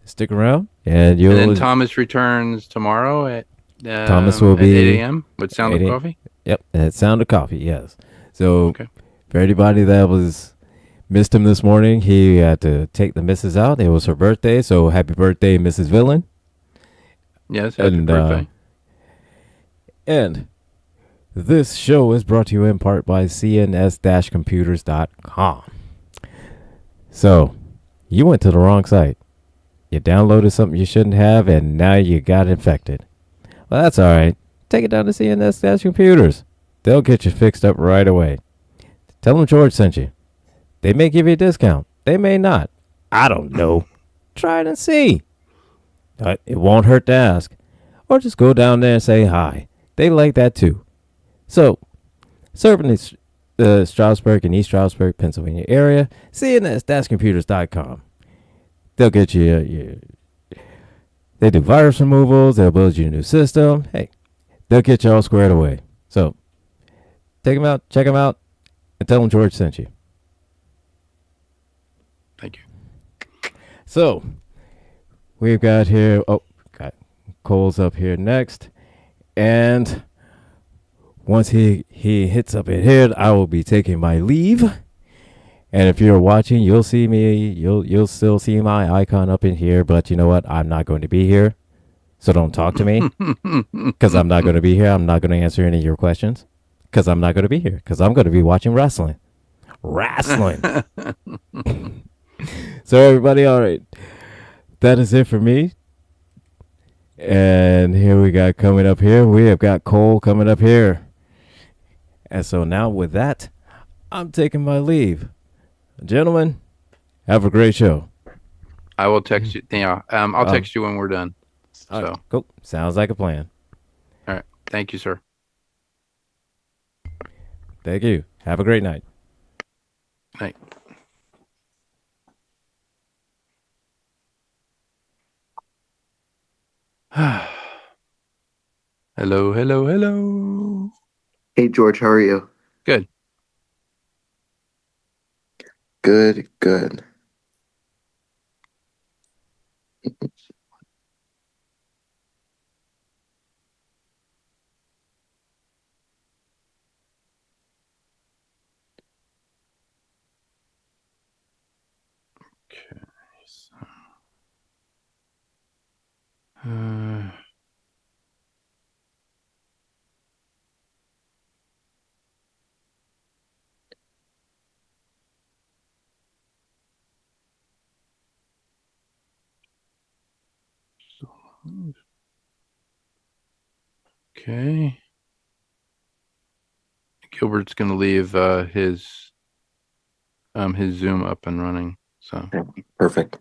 Stick around, and you'll. And then Thomas returns tomorrow at Thomas will at be 8 a.m. with Sound of Coffee. Yep, at Sound of Coffee. Yes. So Okay. for anybody that missed him this morning, he had to take the missus out. It was her birthday, so happy birthday, Mrs. Villain. Yes, happy birthday. And this show is brought to you in part by cns-computers.com. So you went to the wrong site. You downloaded something you shouldn't have, and now you got infected. Well, that's all right. Take it down to CNS-Computers. They'll get you fixed up right away. Tell them George sent you. They may give you a discount. They may not. I don't know. Try it and see. It won't hurt to ask. Or just go down there and say hi. They like that too. So, serving the Stroudsburg and East Stroudsburg, Pennsylvania area, CNS-Computers.com. They'll get you, they do virus removals. They'll build you a new system. Hey, they'll get you all squared away. So, take them out, check them out, and tell them George sent you. Thank you. So, we've got here, got Cole's up here next. And once he hits up in here, I will be taking my leave. And if you're watching, you'll see me. You'll still see my icon up in here. But you know what? I'm not going to be here. So don't talk to me. Because I'm not going to be here. I'm not going to answer any of your questions. Because I'm not going to be here. Because I'm going to be watching wrestling. So everybody, all right. That is it for me. And here we got coming up here. We have got Cole coming up here. And so now with that, I'm taking my leave. Gentlemen, have a great show. I will text you. Yeah, I'll text you when we're done. So right, cool. Sounds like a plan. All right. Thank you, sir. Thank you. Have a great night. Night. Hello. Hey, George, how are you? Good. Good, good. Okay. Uh, okay. Gilbert's gonna leave his Zoom up and running. So Perfect.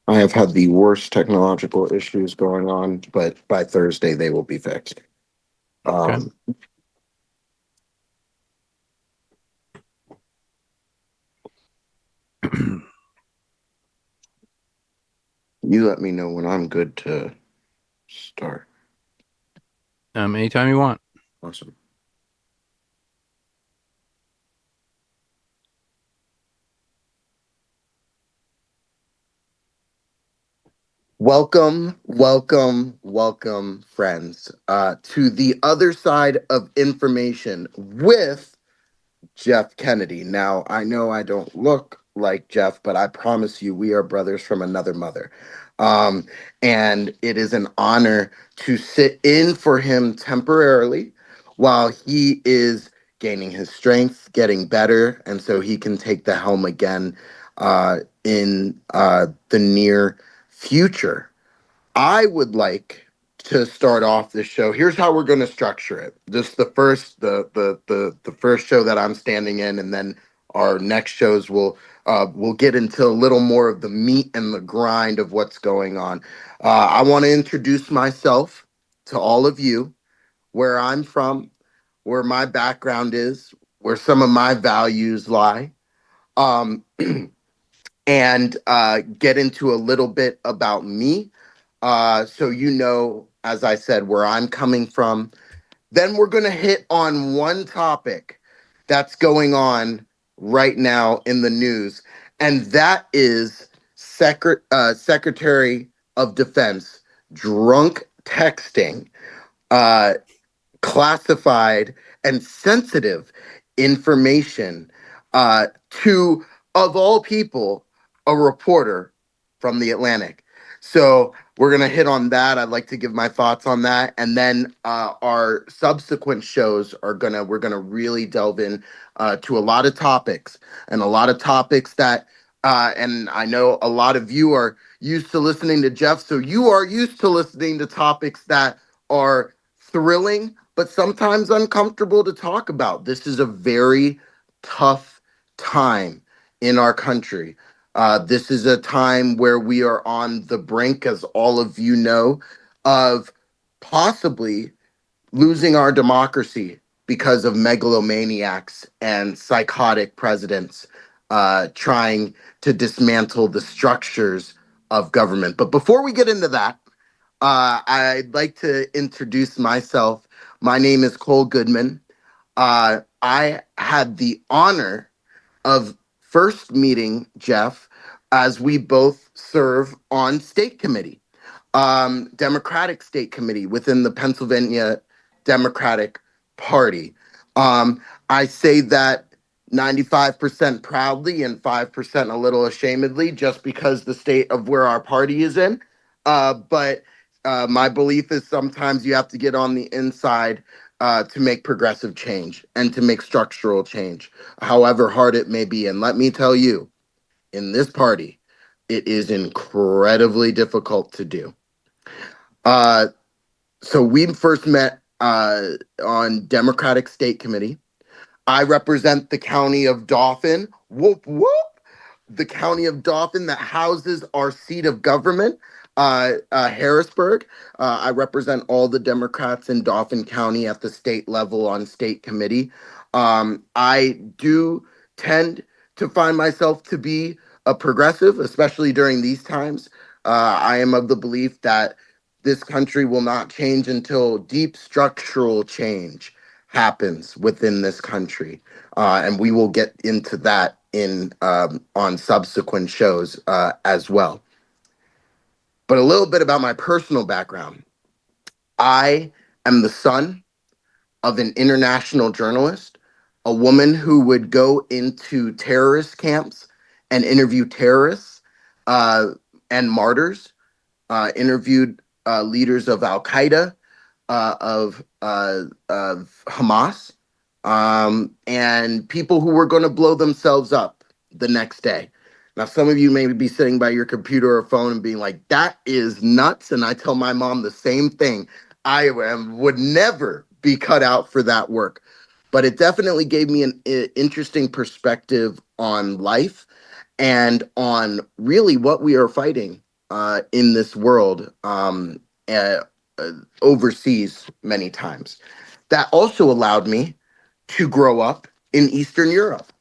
I have had the worst technological issues going on, but by Thursday they will be fixed. okay. You let me know when I'm good to start. Anytime you want. Awesome. Welcome, welcome, welcome, friends, to the other side of information with Jeff Kennedy. Now, I know I don't look like Jeff, but I promise you, we are brothers from another mother. Um, and it is an honor to sit in for him temporarily while he is gaining his strength, getting better, and so he can take the helm again in the near future. I would like to start off this show. Here's how we're going to structure it. Just the first show that I'm standing in, and then our next shows will get into a little more of the meat and the grind of what's going on. I want to introduce myself to all of you, where I'm from, where my background is, where some of my values lie. Um, and get into a little bit about me. So you know, as I said, where I'm coming from. Then we're going to hit on one topic that's going on right now in the news, and that is Secretary of Defense drunk texting. Uh, Classified and sensitive information to, of all people, a reporter from the Atlantic. So we're going to hit on that. I'd like to give my thoughts on that. And then our subsequent shows we're going to really delve in to a lot of topics and a lot of topics that, and I know a lot of you are used to listening to Jeff. So you are used to listening to topics that are thrilling, but sometimes uncomfortable to talk about. This is a very tough time in our country. This is a time where we are on the brink, as all of you know, of possibly losing our democracy because of megalomaniacs and psychotic presidents trying to dismantle the structures of government. But before we get into that, I'd like to introduce myself. My name is Cole Goodman. I had the honor of first meeting Jeff as we both serve on state committee, Democratic state committee within the Pennsylvania Democratic Party. I say that 95% proudly and 5% a little ashamedly, just because the state of where our party is in. But My belief is sometimes you have to get on the inside to make progressive change and to make structural change, however hard it may be. And let me tell you, in this party, it is incredibly difficult to do. Uh, so we first met on Democratic State Committee. I represent the county of Dauphin. Whoop, whoop. The county of Dauphin that houses our seat of government, Harrisburg. I represent all the Democrats in Dauphin County at the state level on state committee. I do tend to find myself to be a progressive, especially during these times. I am of the belief that this country will not change until deep structural change happens within this country. And we will get into that in on subsequent shows as well. But a little bit about my personal background. I am the son of an international journalist, a woman who would go into terrorist camps and interview terrorists and martyrs, interviewed leaders of Al Qaeda, of Hamas, and people who were going to blow themselves up the next day. Now, some of you may be sitting by your computer or phone and being like, that is nuts. And I tell my mom the same thing. Would never be cut out for that work. But it definitely gave me an interesting perspective on life and on really what we are fighting in this world overseas many times. That also allowed me to grow up in Eastern Europe.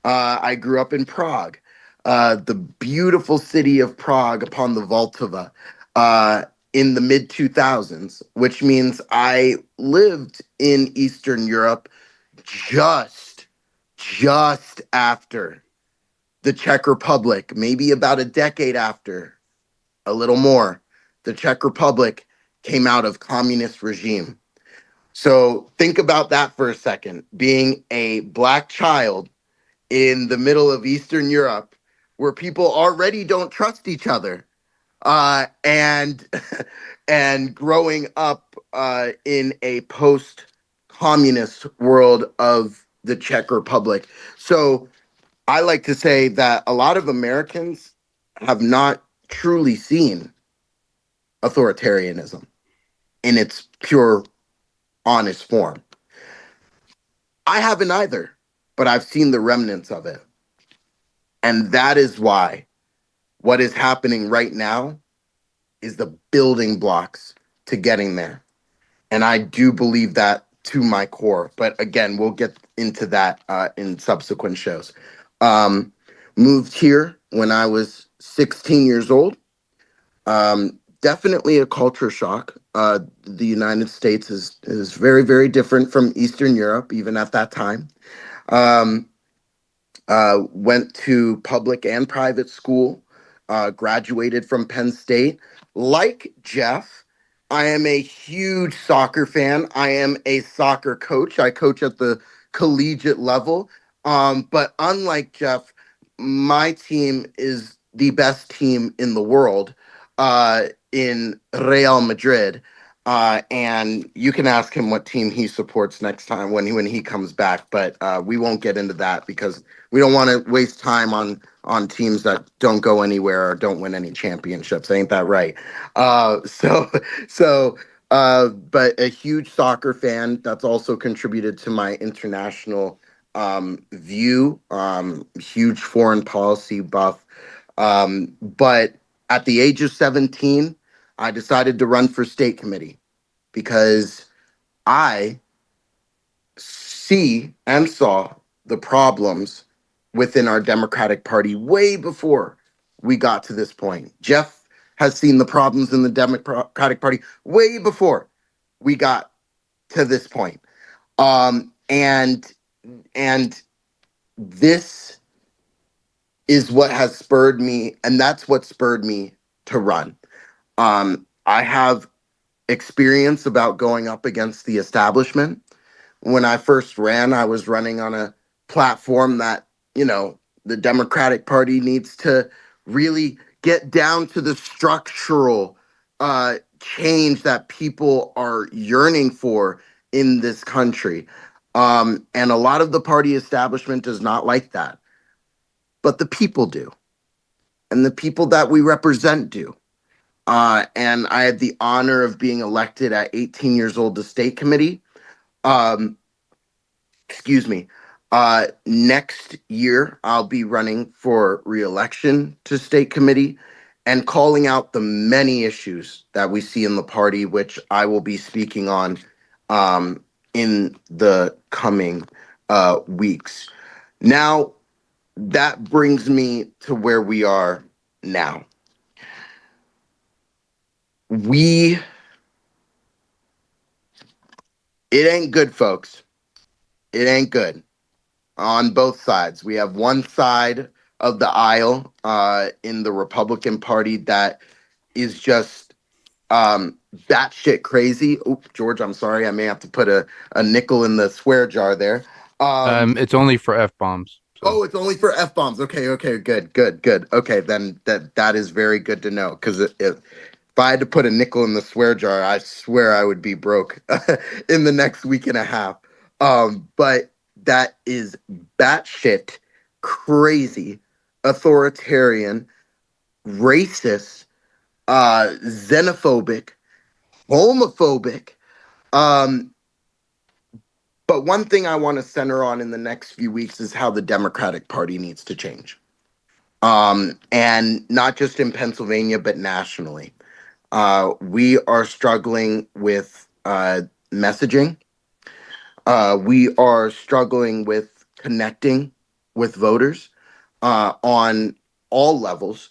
I grew up in Prague, the beautiful city of Prague upon the Vltava, in the mid 2000s, which means I lived in Eastern Europe just after the Czech Republic, maybe about a decade after, a little more, the Czech Republic came out of communist regime. So think about that for a second. Being a Black child in the middle of Eastern Europe, where people already don't trust each other, and and growing up in a post-communist world of the Czech Republic. So I like to say that a lot of Americans have not truly seen authoritarianism in its pure, honest form. I haven't either, but I've seen the remnants of it. And that is why what is happening right now is the building blocks to getting there. And I do believe that to my core. But again, we'll get into that in subsequent shows. Moved here when I was 16 years old. Definitely a culture shock. The United States is very, very different from Eastern Europe, even at that time. Went to public and private school, graduated from Penn State. Like Jeff, I am a huge soccer fan. I am a soccer coach. I coach at the collegiate level. But unlike Jeff, my team is the best team in the world in Real Madrid. And you can ask him what team he supports next time when he comes back. But we won't get into that because we don't want to waste time on teams that don't go anywhere or don't win any championships. Ain't that right? But a huge soccer fan. That's also contributed to my international view. Huge foreign policy buff. But at the age of 17, I decided to run for state committee because I see and saw the problems within our Democratic Party way before we got to this point. Jeff has seen the problems in the Democratic Party way before we got to this point. And this is what has spurred me, and that's what spurred me to run. I have experience about going up against the establishment. When I first ran, I was running on a platform that, the Democratic Party needs to really get down to the structural change that people are yearning for in this country. And a lot of the party establishment does not like that, but the people do, and the people that we represent do. And I had the honor of being elected at 18 years old to state committee. Um, excuse me. Next year, I'll be running for reelection to state committee and calling out the many issues that we see in the party, which I will be speaking on in the coming weeks. Now, that brings me to where we are now. It ain't good, folks. It ain't good on both sides. We have one side of the aisle in the Republican Party that is just batshit crazy. Oh, George, I'm sorry. I may have to put a nickel in the swear jar there. It's only for F-bombs. So. Oh, it's only for F-bombs. Okay, good. Okay, then that is very good to know, because if I had to put a nickel in the swear jar, I swear I would be broke in the next week and a half. But that is batshit crazy, authoritarian, racist, xenophobic, homophobic. But one thing I want to center on in the next few weeks is how the Democratic Party needs to change. And not just in Pennsylvania, but nationally. We are struggling with messaging. We are struggling with connecting with voters on all levels.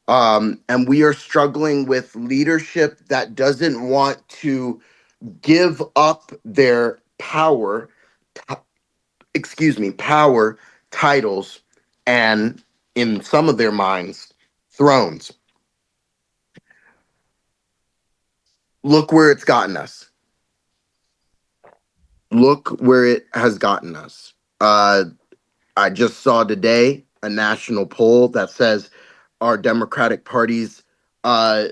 And we are struggling with leadership that doesn't want to give up their power, power, titles, and in some of their minds, thrones. Look where it's gotten us. Look where it has gotten us. I just saw today a national poll that says our Democratic Party's polling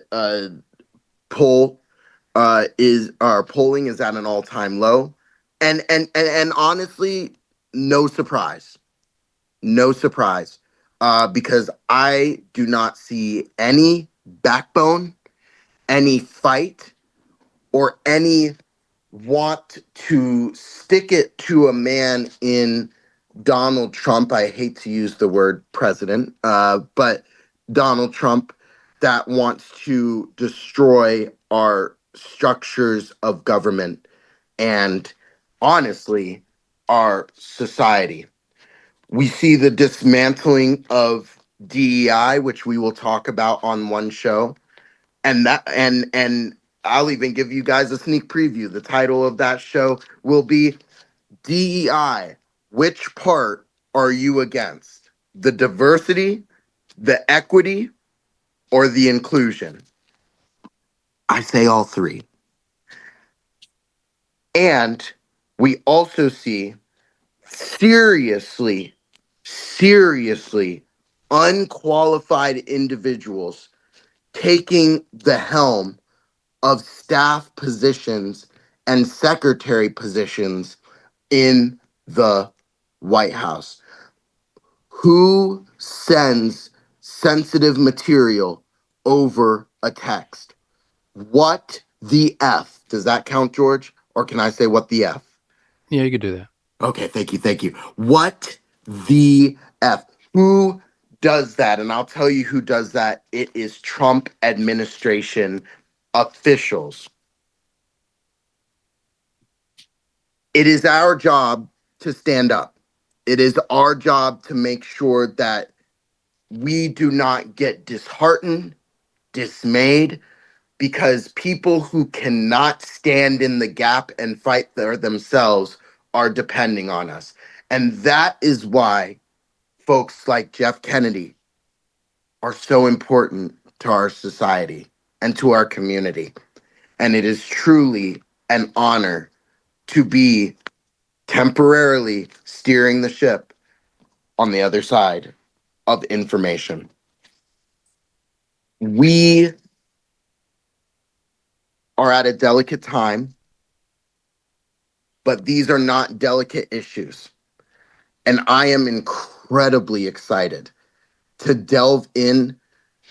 is at an all-time low, and honestly, no surprise, because I do not see any backbone, any fight, or any want to stick it to a man in Donald Trump. I hate to use the word president, but Donald Trump, that wants to destroy our structures of government and, honestly, our society. We see the dismantling of DEI, which we will talk about on one show. And I'll even give you guys a sneak preview. The title of that show will be DEI. Which part are you against? The diversity, the equity, or the inclusion? I say all three. And we also see seriously unqualified individuals taking the helm of staff positions and secretary positions in the White House. Who sends sensitive material over a text? What the F? Does that count, George? Or can I say what the F? Yeah, you could do that. Okay, thank you. What the F? Who does that? And I'll tell you who does that. It is Trump administration officials. It is our job to stand up. It is our job to make sure that we do not get disheartened, dismayed, because people who cannot stand in the gap and fight for themselves are depending on us. And that is why folks like Jeff Kennedy are so important to our society and to our community. And it is truly an honor to be temporarily steering the ship on the other side of information. We are at a delicate time, but these are not delicate issues. And I am incredibly excited to delve in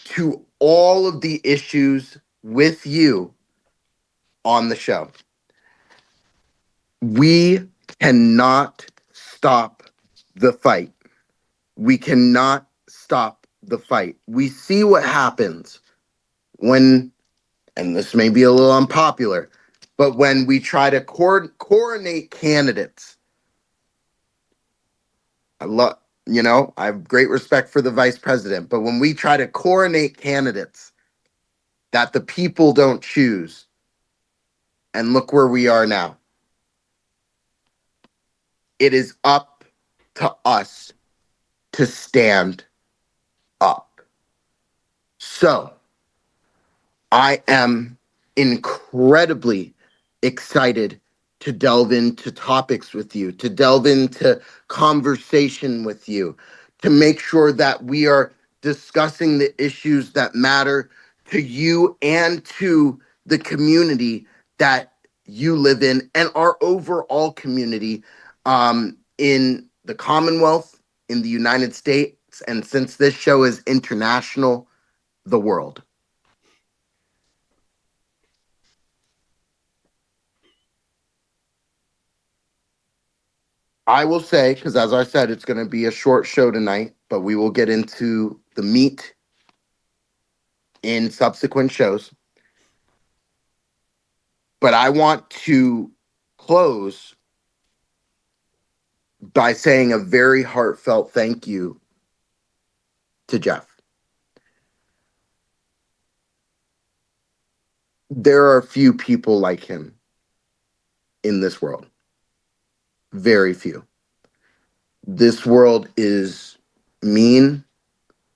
to all of the issues with you on the show. We cannot stop the fight. We cannot stop the fight. We see what happens when, and this may be a little unpopular, but when we try to coronate candidates. I have great respect for the vice president, but when we try to coronate candidates that the people don't choose, and look where we are now, it is up to us to stand up. So I am incredibly excited to delve into topics with you, to delve into conversation with you, to make sure that we are discussing the issues that matter to you and to the community that you live in and our overall community in the Commonwealth, in the United States, and since this show is international, the world. I will say, because as I said, it's going to be a short show tonight, but we will get into the meat in subsequent shows. But I want to close by saying a very heartfelt thank you to Jeff. There are few people like him in this world. Very few. This world is mean.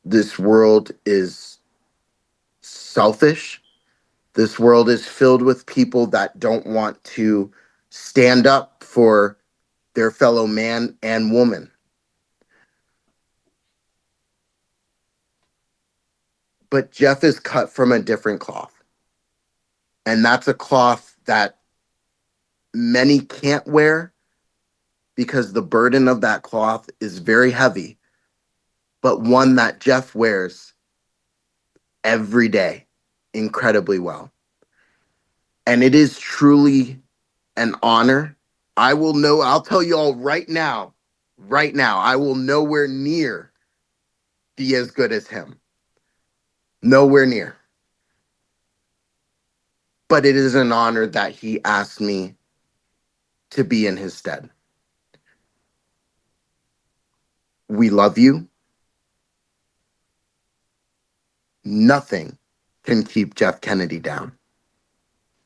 This world is selfish. This world is filled with people that don't want to stand up for their fellow man and woman. But Jeff is cut from a different cloth. And that's a cloth that many can't wear because the burden of that cloth is very heavy, but one that Jeff wears every day incredibly well. And it is truly an honor. I'll tell you all right now, I will nowhere near be as good as him. Nowhere near. But it is an honor that he asked me to be in his stead. We love you. Nothing can keep Jeff Kennedy down.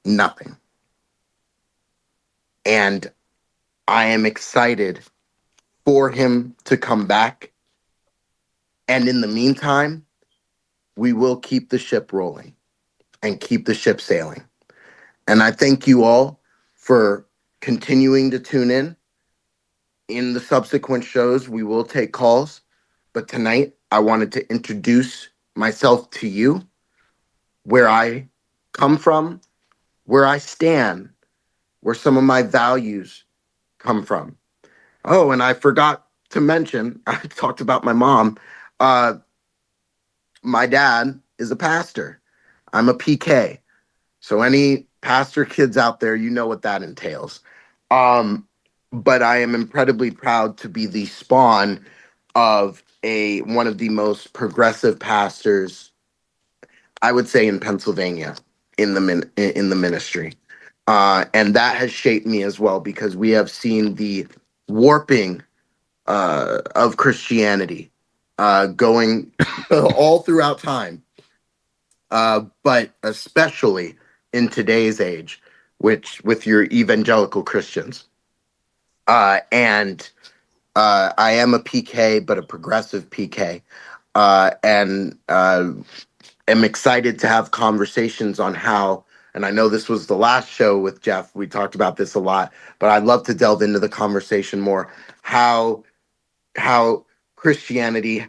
Nothing. And I am excited for him to come back. And in the meantime, we will keep the ship rolling and keep the ship sailing. And I thank you all for continuing to tune in. In the subsequent shows, we will take calls. But tonight, I wanted to introduce myself to you, where I come from, where I stand, where some of my values come from. Oh, and I forgot to mention, I talked about my mom. My dad is a pastor. I'm a PK. So any pastor kids out there, you know what that entails. But I am incredibly proud to be the spawn of one of the most progressive pastors, I would say, in Pennsylvania in the ministry. And that has shaped me as well, because we have seen the warping of Christianity going all throughout time, but especially in today's age, with your evangelical Christians. And I am a PK, but a progressive PK, and am excited to have conversations on how. And I know this was the last show with Jeff. We talked about this a lot, but I'd love to delve into the conversation more. How Christianity,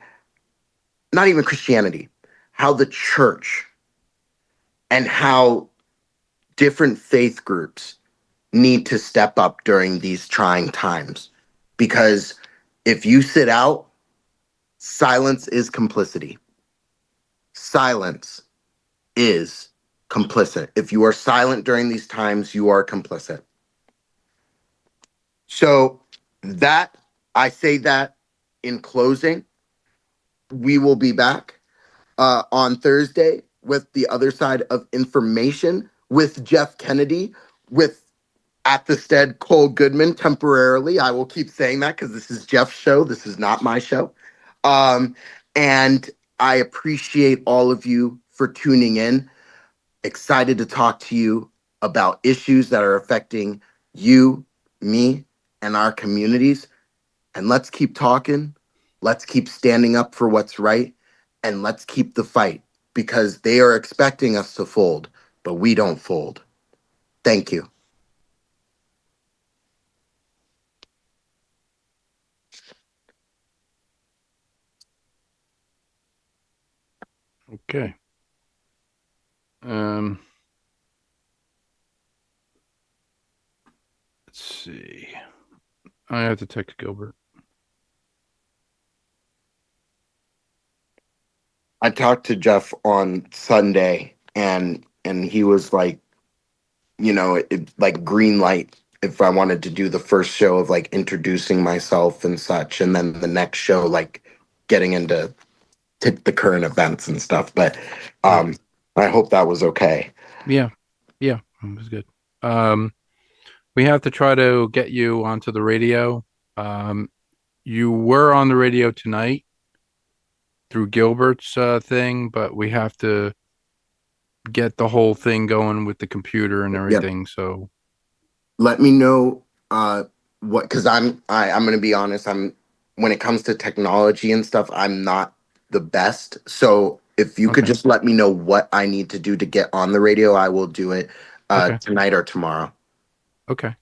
not even Christianity, how the church and how different faith groups need to step up during these trying times, because if you sit out, silence is complicity. Silence is complicit. If you are silent during these times, you are complicit. So that, I say that in closing. We will be back on Thursday with the other side of information with Jeff Kennedy, with at the stead Cole Goodman temporarily. I will keep saying that because this is Jeff's show. This is not my show. And I appreciate all of you for tuning in. Excited to talk to you about issues that are affecting you, me, and our communities. And let's keep talking. Let's keep standing up for what's right. And let's keep the fight, because they are expecting us to fold, but we don't fold. Thank you. Okay. Let's see. I have to text Gilbert. I talked to Jeff on Sunday, and he was like, like green light if I wanted to do the first show of like introducing myself and such, and then the next show like getting into the current events and stuff. But I hope that was okay. Yeah, it was good. We have to try to get you onto the radio. You were on the radio tonight through Gilbert's thing, but we have to get the whole thing going with the computer and everything. Yep. So let me know what, because I'm going to be honest, when it comes to technology and stuff, I'm not the best. So if you could just let me know what I need to do to get on the radio, I will do it tonight or tomorrow. Okay.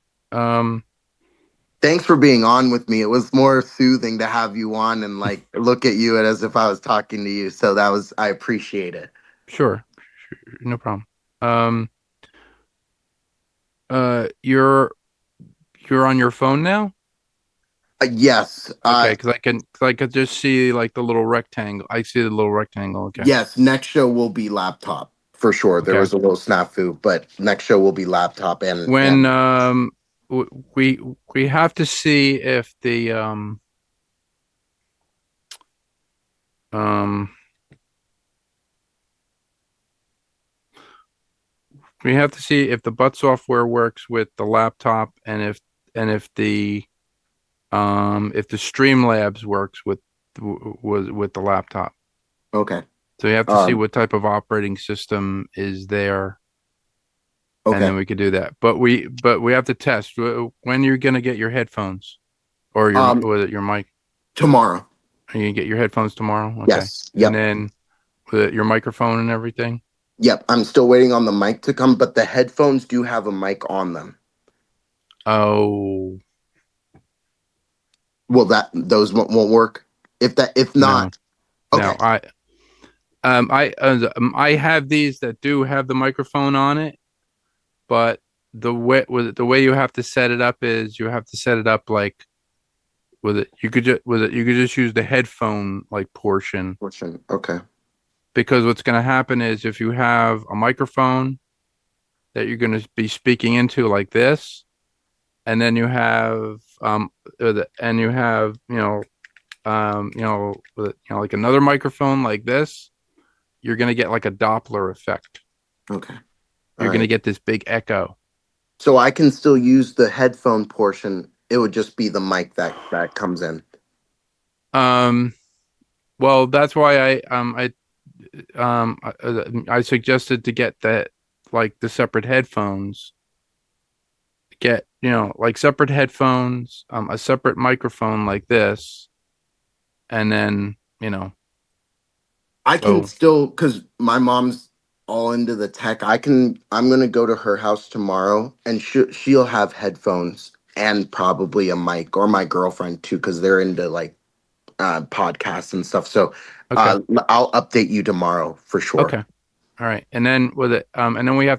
Thanks for being on with me. It was more soothing to have you on and like look at you as if I was talking to you. So I appreciate it. Sure. No problem. You're on your phone now? Yes. Okay, because I could just see like the little rectangle. I see the little rectangle. Okay. Yes, next show will be laptop for sure. There was a little snafu, but next show will be laptop. And when we have to see if the we have to see if the butt software works with the laptop, and if the Streamlabs works with the laptop. Okay. So you have to see what type of operating system is there. Okay. And then we could do that. But we have to test. When you're gonna get your headphones or your mic? Tomorrow. Are you gonna get your headphones tomorrow? Okay. Yes. Yep. And then your microphone and everything? Yep. I'm still waiting on the mic to come, but the headphones do have a mic on them. Oh. Well, those won't work. If not. No. Okay. No, I have these that do have the microphone on it, but the way you have to set it up is you have to set it up like you could just use the headphone like portion. Okay. Because what's going to happen is if you have a microphone that you're going to be speaking into like this, and then you have like another microphone like this, you're going to get like a Doppler effect. Okay. You're going to get this big echo. So I can still use the headphone portion. It would just be the mic that comes in. Well, that's why I suggested to get that, like the separate headphones. Get, like separate headphones, a separate microphone like this, and then, I can still, because my mom's all into the tech. I'm going to go to her house tomorrow, and she'll have headphones and probably a mic, or my girlfriend too, because they're into like podcasts and stuff. So I'll update you tomorrow for sure. Okay. All right. And then and then we have